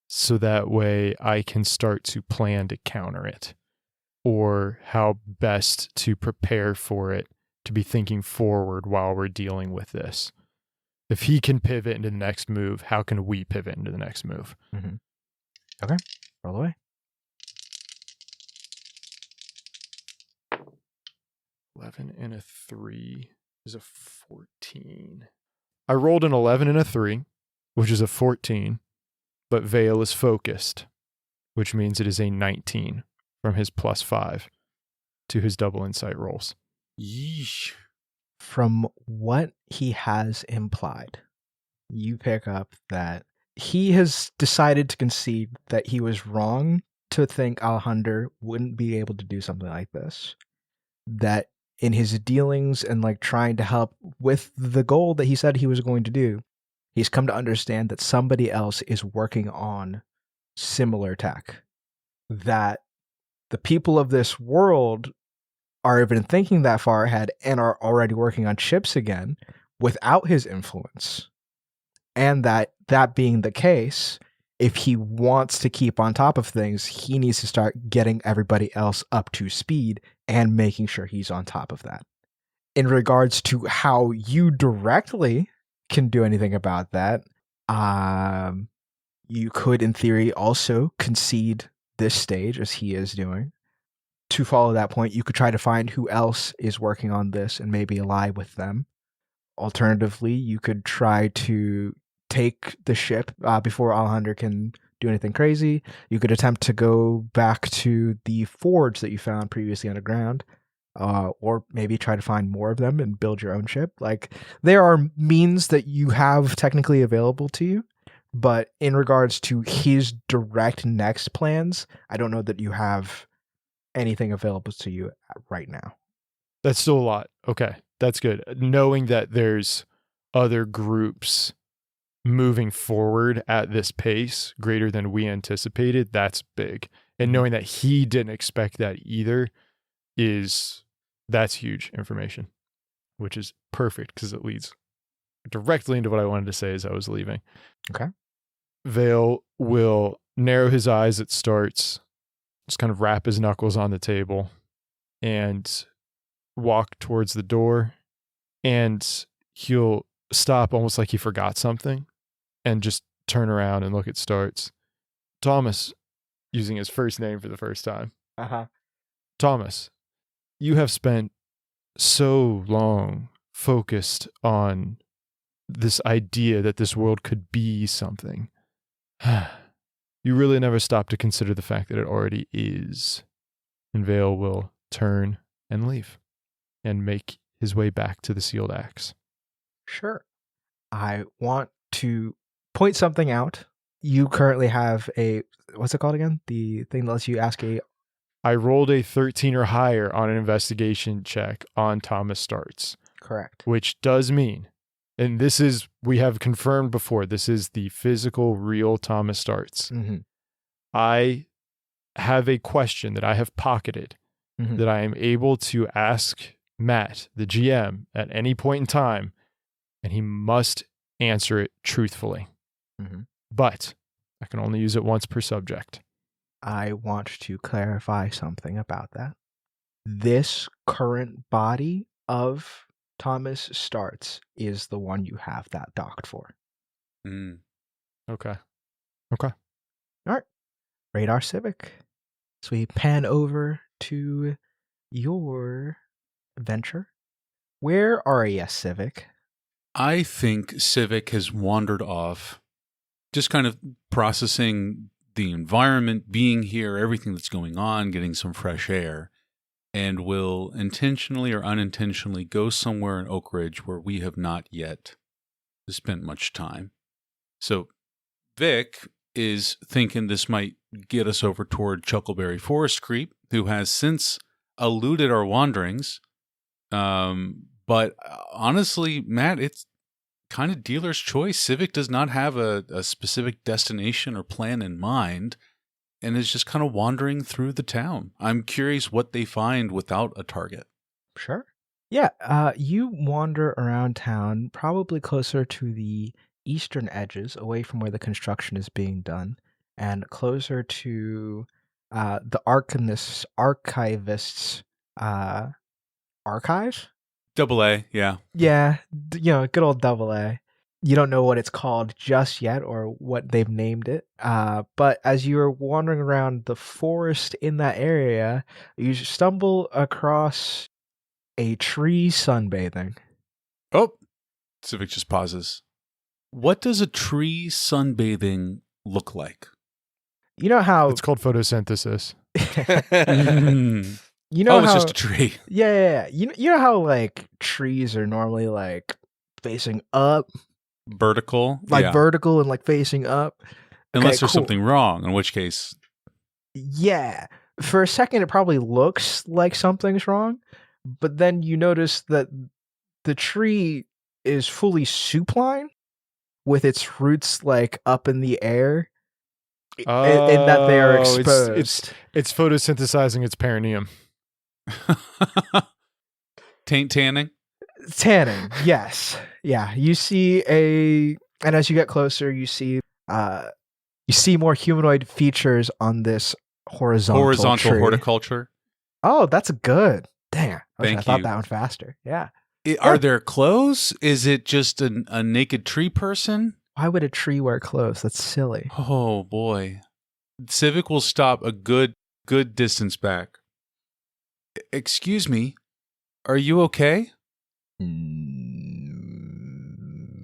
so that way I can start to plan to counter it, or how best to prepare for it, to be thinking forward while we're dealing with this. If he can pivot into the next move, how can we pivot into the next move? Mm-hmm. Okay, roll away. 11 and a 3 is a 14. I rolled an 11 and a 3, which is a 14, but Vale is focused, which means it is a 19 from his +5 to his double insight rolls. Yeesh. From what he has implied, you pick up that he has decided to concede that he was wrong to think Alejandro wouldn't be able to do something like this. That in his dealings and like trying to help with the goal that he said he was going to do, he's come to understand that somebody else is working on similar tech. That the people of this world are even thinking that far ahead and are already working on chips again without his influence. And that being the case, if he wants to keep on top of things, he needs to start getting everybody else up to speed and making sure he's on top of that. In regards to how you directly can do anything about that, you could, in theory, also concede this stage as he is doing. To follow that point, you could try to find who else is working on this and maybe ally with them. Alternatively, you could try to take the ship before Alejandro can do anything crazy. You could attempt to go back to the forge that you found previously underground, or maybe try to find more of them and build your own ship. Like, there are means that you have technically available to you, but in regards to his direct next plans, I don't know that you have anything available to you right now. That's still a lot. Okay, that's good. Knowing that there's other groups moving forward at this pace greater than we anticipated, that's big. And knowing that he didn't expect that either that's huge information, which is perfect because it leads directly into what I wanted to say as I was leaving. Okay. Vale will narrow his eyes at Starts, just kind of wrap his knuckles on the table and walk towards the door, and he'll stop almost like he forgot something and just turn around and look at Starts. Thomas, using his first name for the first time. Thomas, you have spent so long focused on this idea that this world could be something. You really never stop to consider the fact that it already is. And Vale will turn and leave and make his way back to the sealed axe. Sure. I want to point something out. You currently have what's it called again? The thing that lets you ask a I rolled a 13 or higher on an investigation check on Thomas Starts, Correct. which does mean, and this is, we have confirmed before, this is the physical, real Thomas Starts. Mm-hmm. I have a question that I have pocketed Mm-hmm. that I am able to ask Matt, the GM, at any point in time, and he must answer it truthfully. Mm-hmm. But I can only use it once per subject. I want to clarify something about that. This current body of Thomas Starts is the one you have that docked for. Mm. Okay. All right. Radar Civic. So we pan over to your venture. Where are you, Civic? I think Civic has wandered off, just kind of processing the environment, being here, everything that's going on, getting some fresh air, and will intentionally or unintentionally go somewhere in Oak Ridge where we have not yet spent much time. So Vic is thinking this might get us over toward Chuckleberry Forest Creep, who has since eluded our wanderings. But honestly, Matt, it's kind of dealer's choice. Civic does not have a specific destination or plan in mind and is just kind of wandering through the town. I'm curious what they find without a target. Sure. Yeah, you wander around town, probably closer to the eastern edges, away from where the construction is being done, and closer to the archivist's archive. Double A, yeah. Yeah, good old double A. You don't know what it's called just yet or what they've named it. But as you're wandering around the forest in that area, you stumble across a tree sunbathing. Oh, Civic just pauses. What does a tree sunbathing look like? You know how It's called photosynthesis. Mm. you know It's how just a tree. yeah. You know how like trees are normally like facing up, Vertical? like yeah. vertical and like facing up. Unless Okay, there's cool. something wrong, in which case... Yeah. For a second, it probably looks like something's wrong, but then you notice that the tree is fully supine with its roots like up in the air, and that they are Oh, exposed. It's photosynthesizing its perineum. Taint tanning? Tanning, yes. Yeah. You see and as you get closer, you see more humanoid features on this horizontal tree. Horticulture? Oh, that's good. Damn. I wish I Thank thought you. that one faster. Yeah. Are there clothes? Is it just a naked tree person? Why would a tree wear clothes? That's silly. Oh, boy. Civic will stop a good distance back. Excuse me, are you okay?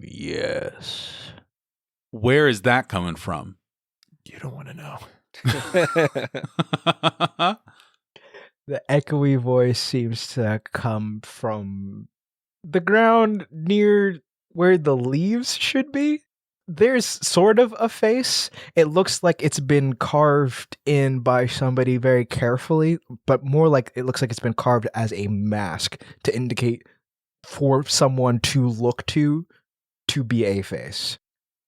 Yes. Where is that coming from? You don't want to know. The echoey voice seems to come from the ground near where the leaves should be. There's sort of a face. It looks like it's been carved in by somebody very carefully, but more like it looks like it's been carved as a mask to indicate for someone to look to be a face.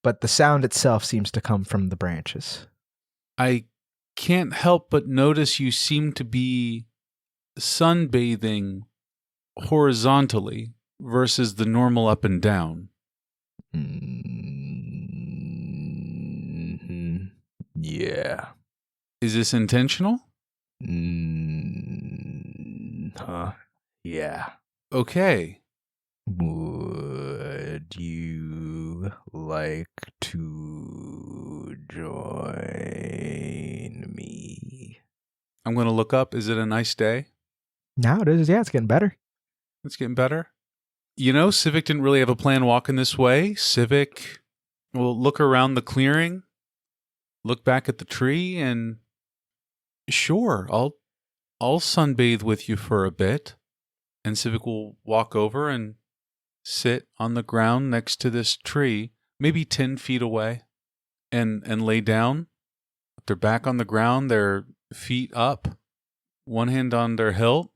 But the sound itself seems to come from the branches. I can't help but notice you seem to be sunbathing horizontally versus the normal up and down. Mm-hmm. Yeah. Is this intentional? Yeah. Okay. Would you like to join me? I'm going to look up. Is it a nice day? Now it is. Yeah, it's getting better. It's getting better. You know, Civic didn't really have a plan walking this way. Civic will look around the clearing, look back at the tree, and sure, I'll sunbathe with you for a bit. And Civic will walk over and sit on the ground next to this tree, maybe 10 feet away, and lay down. They're back on the ground, their feet up, one hand on their hilt,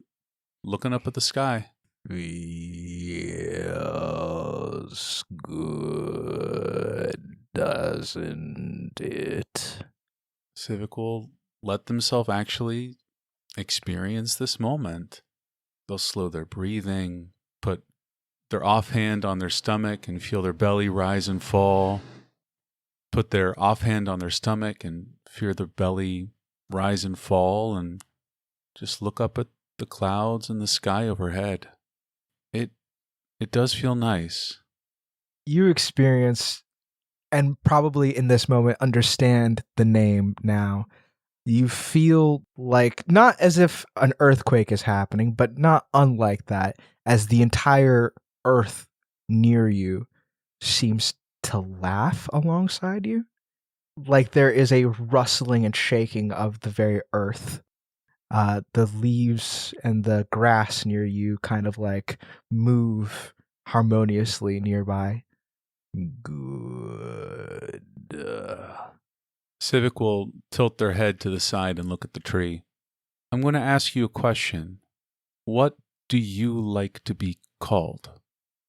looking up at the sky. Feels good, doesn't it? Civic will let themselves actually experience this moment. They'll slow their breathing, put their offhand on their stomach and feel their belly rise and fall. Put their offhand on their stomach and feel their belly rise and fall, and just look up at the clouds and the sky overhead. It does feel nice. You experience, and probably in this moment understand the name now. You feel like, not as if an earthquake is happening, but not unlike that, as the entire earth near you seems to laugh alongside you. Like there is a rustling and shaking of the very earth. The leaves and the grass near you kind of like move harmoniously nearby. Good. Civic will tilt their head to the side and look at the tree. I'm going to ask you a question. What do you like to be called?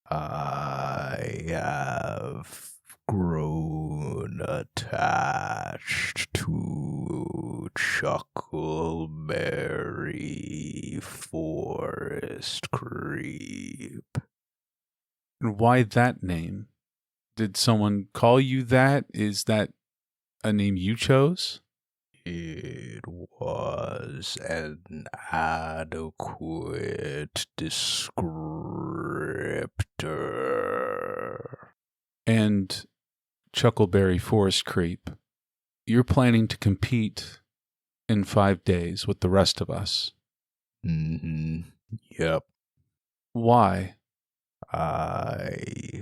I have grown attached to Chuckleberry Forest Creep. And why that name? Did someone call you that? Is that a name you chose? It was an adequate descriptor. And Chuckleberry Forest Creep, you're planning to compete in 5 days with the rest of us. Mm-hmm. Yep. Why? I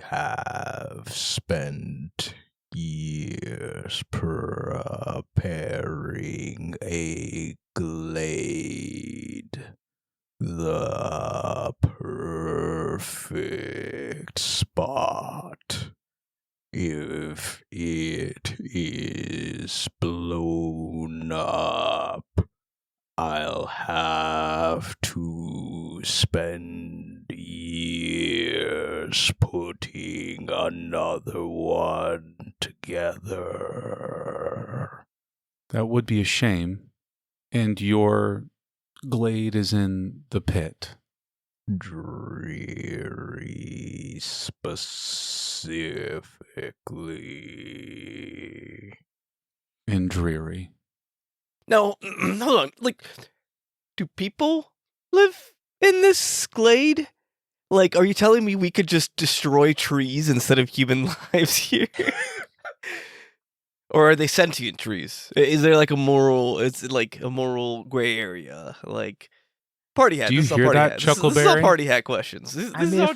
have spent years preparing a glade. The perfect spot. If it is blown up, I'll have to spend years putting another one together. That would be a shame. And your glade is in the pit. Dreary specifically. In dreary. No, hold on. Like, do people live in this glade? Like, are you telling me we could just destroy trees instead of human lives here? Or are they sentient trees? Is there like a moral? It's like a moral gray area. Like, party hat. Do you this is all hear party that, hat. This is all Chuckleberry? party hat questions. This I is mean, all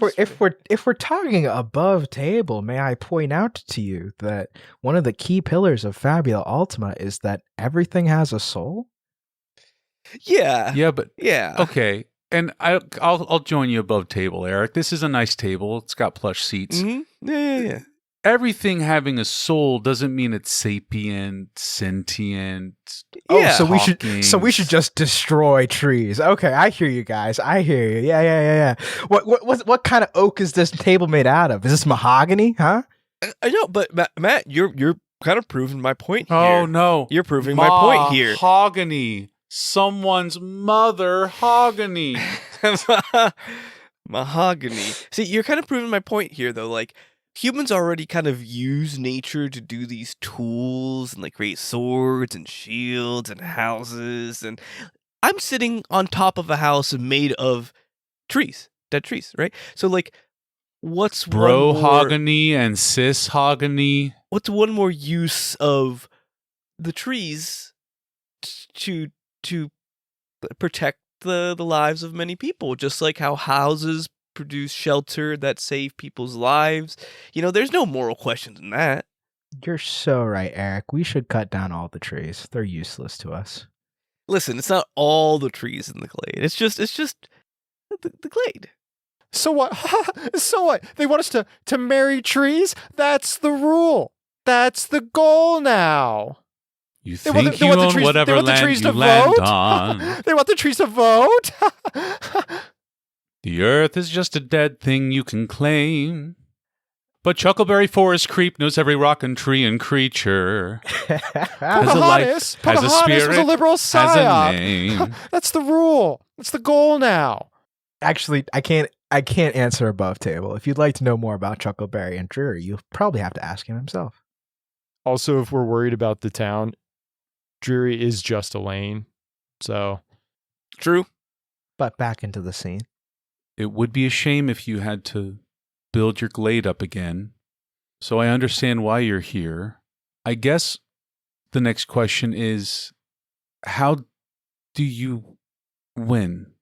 if we're talking above table, may I point out to you that one of the key pillars of Fabula Ultima is that everything has a soul? yeah, Yeah, but yeah. okay. And I'll join you above table, Eric. This is a nice table. It's got plush seats. Mm-hmm. Yeah. Everything having a soul doesn't mean it's sapient, sentient. Oh, Yeah. so we should Hawkins. just destroy trees. Okay, I hear you guys. I hear you. Yeah. What kind of oak is this table made out of? Is this mahogany? Huh? I know, but Matt, you're kind of proving my point here. Oh no, You're proving my point here. Mahogany. Someone's mother hogany. Mahogany. See, you're kind of proving my point here, though. Like, humans already kind of use nature to do these tools and like create swords and shields and houses. And I'm sitting on top of a house made of trees, dead trees, right? So, like, what's one more? Brohogany and cishogany. What's one more use of the trees to protect the lives of many people, just like how houses produce shelter that save people's lives? You know, there's no moral questions in that. You're so right, Eric. We should cut down all the trees. They're useless to us. Listen, it's not all the trees in the glade. It's just the glade. So what? So what? They want us to marry trees? That's the rule. That's the goal now. You They want think the- they you want the own trees- they whatever want the land trees you to land vote? on. They want the trees to vote. The earth is just a dead thing you can claim. But Chuckleberry Forest Creep knows every rock and tree and creature. Has a life, has a Pocahontas spirit, was a liberal has psyop. a name. That's the rule. That's the goal now. Actually, I can't answer above table. If you'd like to know more about Chuckleberry and Drury, you'll probably have to ask him himself. Also, if we're worried about the town, Drury is just a lane. So, True. But back into the scene. It would be a shame if you had to build your glade up again. So I understand why you're here. I guess the next question is, how do you win?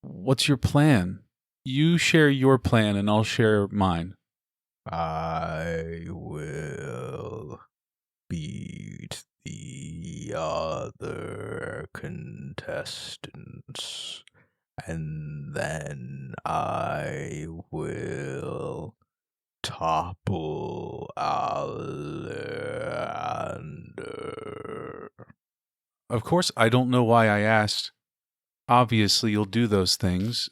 What's your plan? You share your plan and I'll share mine. I will beat the other contestants, and then I will topple Alexander. Of course, I don't know why I asked. Obviously, you'll do those things,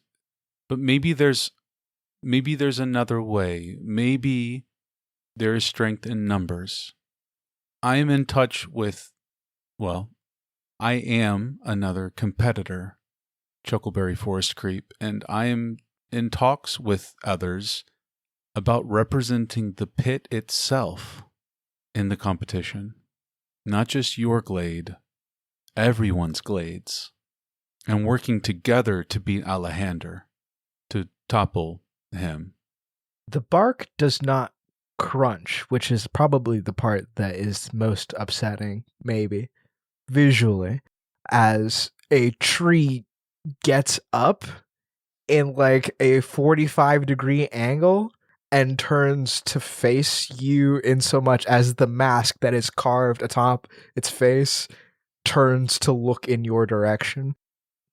but maybe there's another way. Maybe there is strength in numbers. I am in touch with, well, I am another competitor, Chuckleberry Forest Creep, and I am in talks with others about representing the pit itself in the competition. Not just your glade, everyone's glades. And working together to beat Alejandro, to topple him. The bark does not crunch, which is probably the part that is most upsetting, maybe, visually, as a tree gets up in like a 45-degree angle and turns to face you, in so much as the mask that is carved atop its face turns to look in your direction.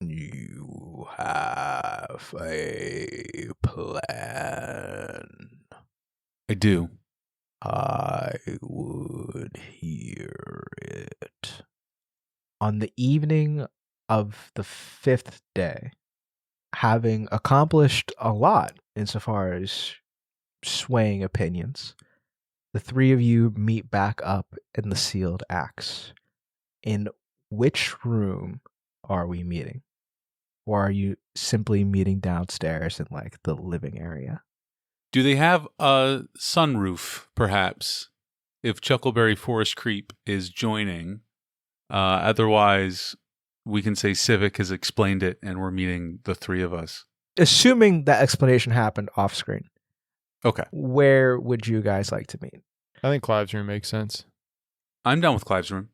You have a plan. I do. I would hear it. On the evening of the 5th day, having accomplished a lot insofar as swaying opinions, the three of you meet back up in the Sealed Axe. In which room are we meeting? Or are you simply meeting downstairs in like the living area? Do they have a sunroof, perhaps, if Chuckleberry Forest Creep is joining? Otherwise, we can say Civic has explained it and we're meeting the three of us. Assuming that explanation happened off screen, Okay. where would you guys like to meet? I think Clive's room makes sense. I'm down with Clive's room.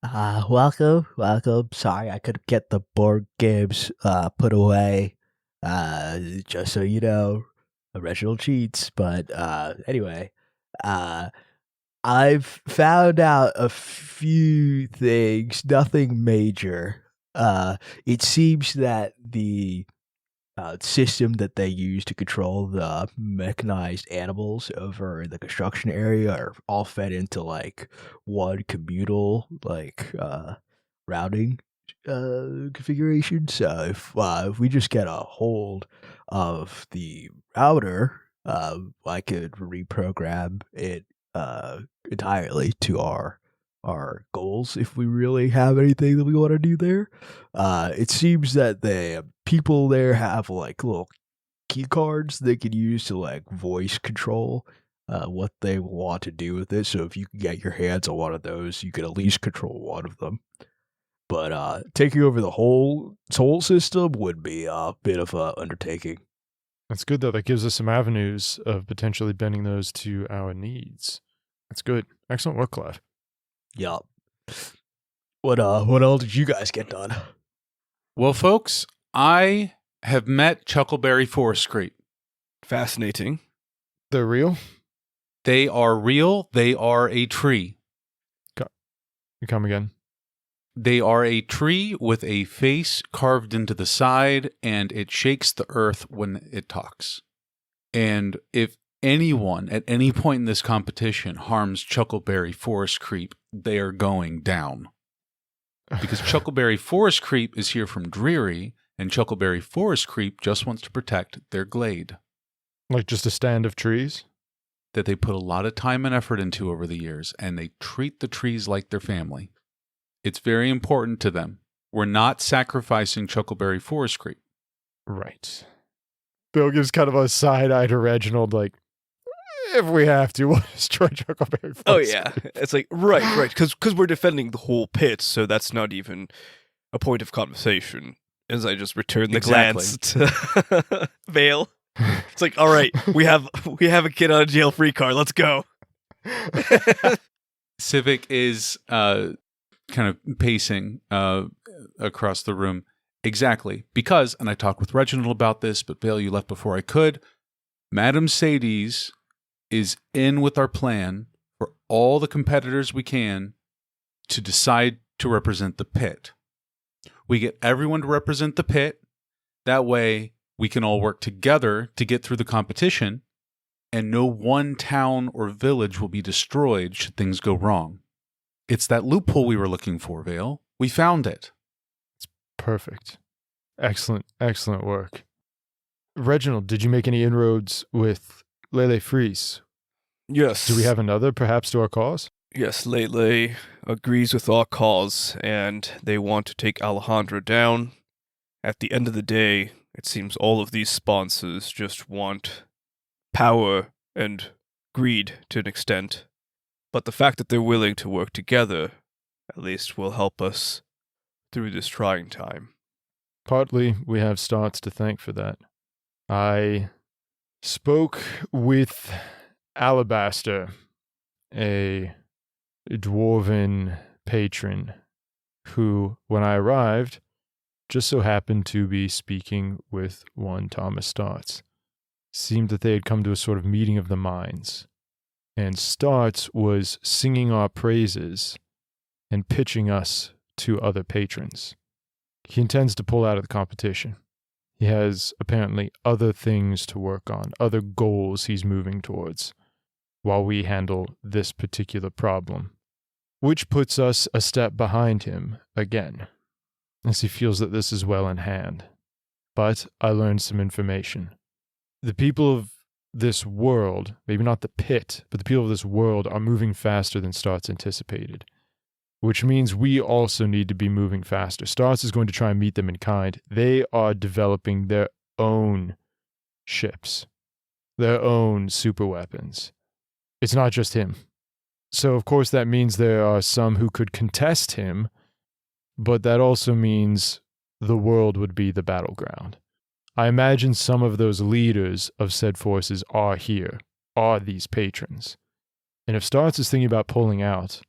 Welcome. Sorry, I could get the board games put away. Just so you know, original cheats. But anyway, I've found out a few things, nothing major. It seems that the system that they use to control the mechanized animals over in the construction area are all fed into like one communal routing configuration. So if we just get a hold of the router, I could reprogram it entirely to our goals if we really have anything that we want to do there. It seems that the people there have like little key cards they can use to like voice control what they want to do with it. So if you can get your hands on one of those, you can at least control one of them. But taking over the whole system would be a bit of an undertaking. That's good, though. That gives us some avenues of potentially bending those to our needs. That's good. Excellent work, Clive. Yup. What all did you guys get done? Well, folks, I have met Chuckleberry Forest Creep. Fascinating. They're real? They are real. They are a tree. You come again. They are a tree with a face carved into the side, and it shakes the earth when it talks. And if anyone at any point in this competition harms Chuckleberry Forest Creep, they are going down. Because Chuckleberry Forest Creep is here from Dreary, and Chuckleberry Forest Creep just wants to protect their glade. Like just a stand of trees? That they put a lot of time and effort into over the years, and they treat the trees like their family. It's very important to them. We're not sacrificing Chuckleberry Forest Creep. Right. Bill gives kind of a side eye to Reginald, like, if we have to, we'll destroy Chuckleberry Forest. Oh, yeah. It's like, right. Because we're defending the whole pit, so that's not even a point of conversation. As I just return the glance to Vale. It's like, all right, we have a kid on a jail-free card. Let's go. Civic is kind of pacing across the room. Exactly. Because, and I talked with Reginald about this, but Vale, you left before I could, Madam Sadie's is in with our plan for all the competitors we can to decide to represent the pit. We get everyone to represent the pit. That way, we can all work together to get through the competition, and no one town or village will be destroyed should things go wrong. It's that loophole we were looking for, Vale. We found it. Perfect. Excellent work. Reginald, did you make any inroads with Lele Fries? Yes. Do we have another, perhaps, to our cause? Yes, Lele agrees with our cause, and they want to take Alejandro down. At the end of the day, it seems all of these sponsors just want power and greed to an extent. But the fact that they're willing to work together, at least will help us through this trying time. Partly, we have Starts to thank for that. I spoke with Alabaster, a dwarven patron, who, when I arrived, just so happened to be speaking with one Thomas Starts. Seemed that they had come to a sort of meeting of the minds, and Starts was singing our praises and pitching us to other patrons. He intends to pull out of the competition. He has apparently other things to work on, other goals he's moving towards, while we handle this particular problem, which puts us a step behind him again, as he feels that this is well in hand. But I learned some information. The people of this world, maybe not the pit, but the people of this world are moving faster than Starts anticipated, which means we also need to be moving faster. Starts is going to try and meet them in kind. They are developing their own ships, their own super weapons. It's not just him. So, of course, that means there are some who could contest him, but that also means the world would be the battleground. I imagine some of those leaders of said forces are here, are these patrons. And if Starts is thinking about pulling out,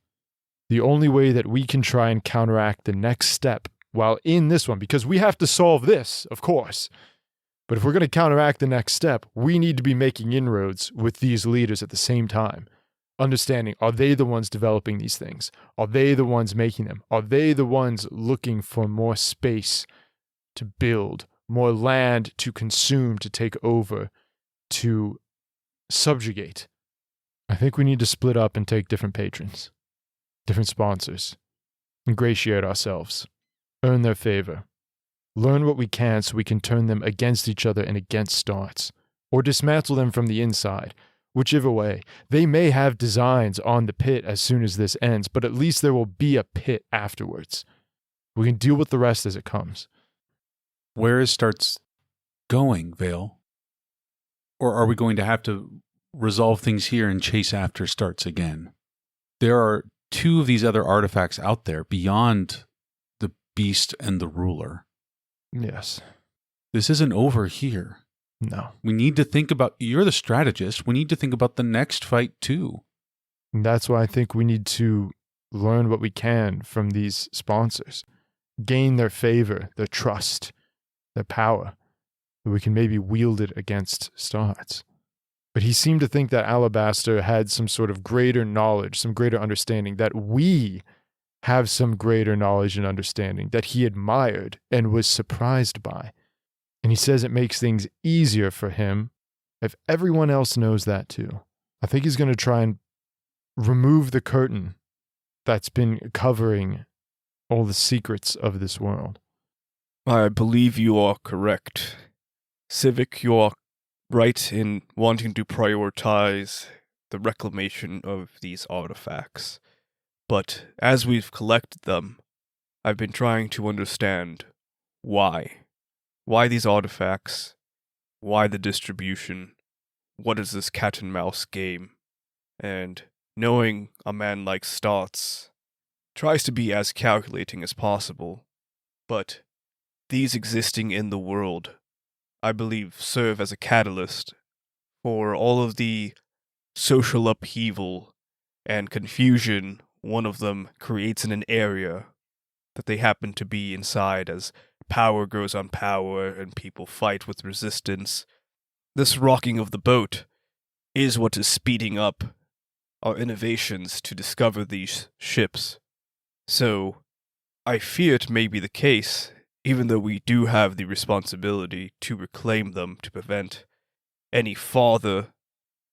the only way that we can try and counteract the next step while in this one, because we have to solve this, of course, but if we're going to counteract the next step, we need to be making inroads with these leaders at the same time. Understanding, are they the ones developing these things? Are they the ones making them? Are they the ones looking for more space to build, more land to consume, to take over, to subjugate? I think we need to split up and take different patrons, different sponsors, ingratiate ourselves, earn their favor, learn what we can so we can turn them against each other and against Starts, or dismantle them from the inside. Whichever way, they may have designs on the pit as soon as this ends, but at least there will be a pit afterwards. We can deal with the rest as it comes. Where is Starts going, Vale? Or are we going to have to resolve things here and chase after Starts again? There are two of these other artifacts out there beyond the beast and the ruler. Yes. This isn't over here. No. We need to think about, you're the strategist, we need to think about the next fight too. And that's why I think we need to learn what we can from these sponsors. Gain their favor, their trust, their power. That we can maybe wield it against Starts. But he seemed to think that Alabaster had some sort of greater knowledge, some greater understanding, that we have some greater knowledge and understanding that he admired and was surprised by. And he says it makes things easier for him if everyone else knows that too, I think he's going to try and remove the curtain that's been covering all the secrets of this world. I believe you are correct. Civic, you are right in wanting to prioritize the reclamation of these artifacts. But as we've collected them, I've been trying to understand why. Why these artifacts? Why the distribution? What is this cat and mouse game? And knowing a man like Stotts tries to be as calculating as possible, but these existing in the world, I believe, serve as a catalyst for all of the social upheaval and confusion one of them creates in an area that they happen to be inside as power grows on power and people fight with resistance. This rocking of the boat is what is speeding up our innovations to discover these ships. So, I fear it may be the case, even though we do have the responsibility to reclaim them to prevent any farther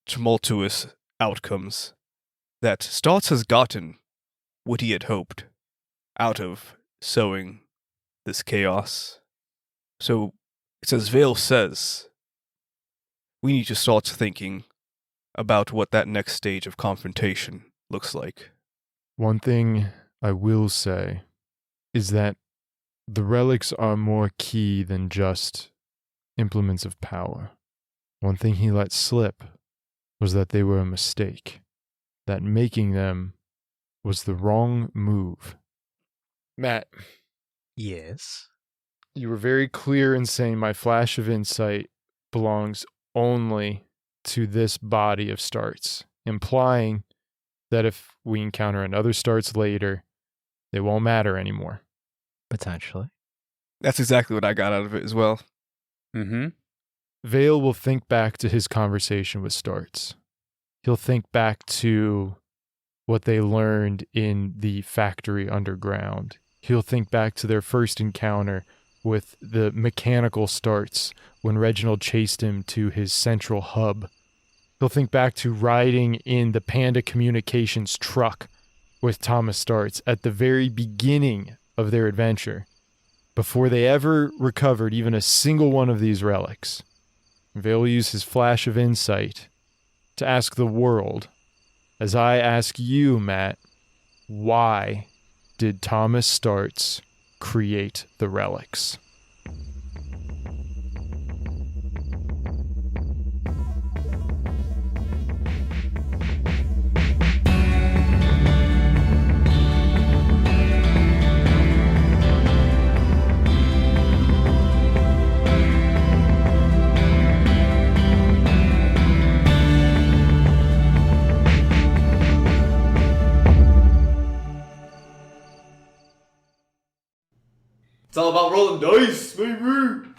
tumultuous outcomes, that Stotts has gotten what he had hoped out of sowing this chaos. So, it's as Vale says, we need to start thinking about what that next stage of confrontation looks like. One thing I will say is that the relics are more key than just implements of power. One thing he let slip was that they were a mistake, that making them was the wrong move. Matt, Yes. you were very clear in saying my flash of insight belongs only to this body of starts, implying that if we encounter another starts later, they won't matter anymore. Potentially. That's exactly what I got out of it as well. Mm-hmm. Vale will think back to his conversation with Starts. He'll think back to what they learned in the factory underground. He'll think back to their first encounter with the mechanical Starts when Reginald chased him to his central hub. He'll think back to riding in the Panda Communications truck with Thomas Starts at the very beginning of their adventure, before they ever recovered even a single one of these relics. Vale will use his flash of insight to ask the world, as I ask you, Matt, why did Thomas Starts create the relics? It's all about rolling dice, baby!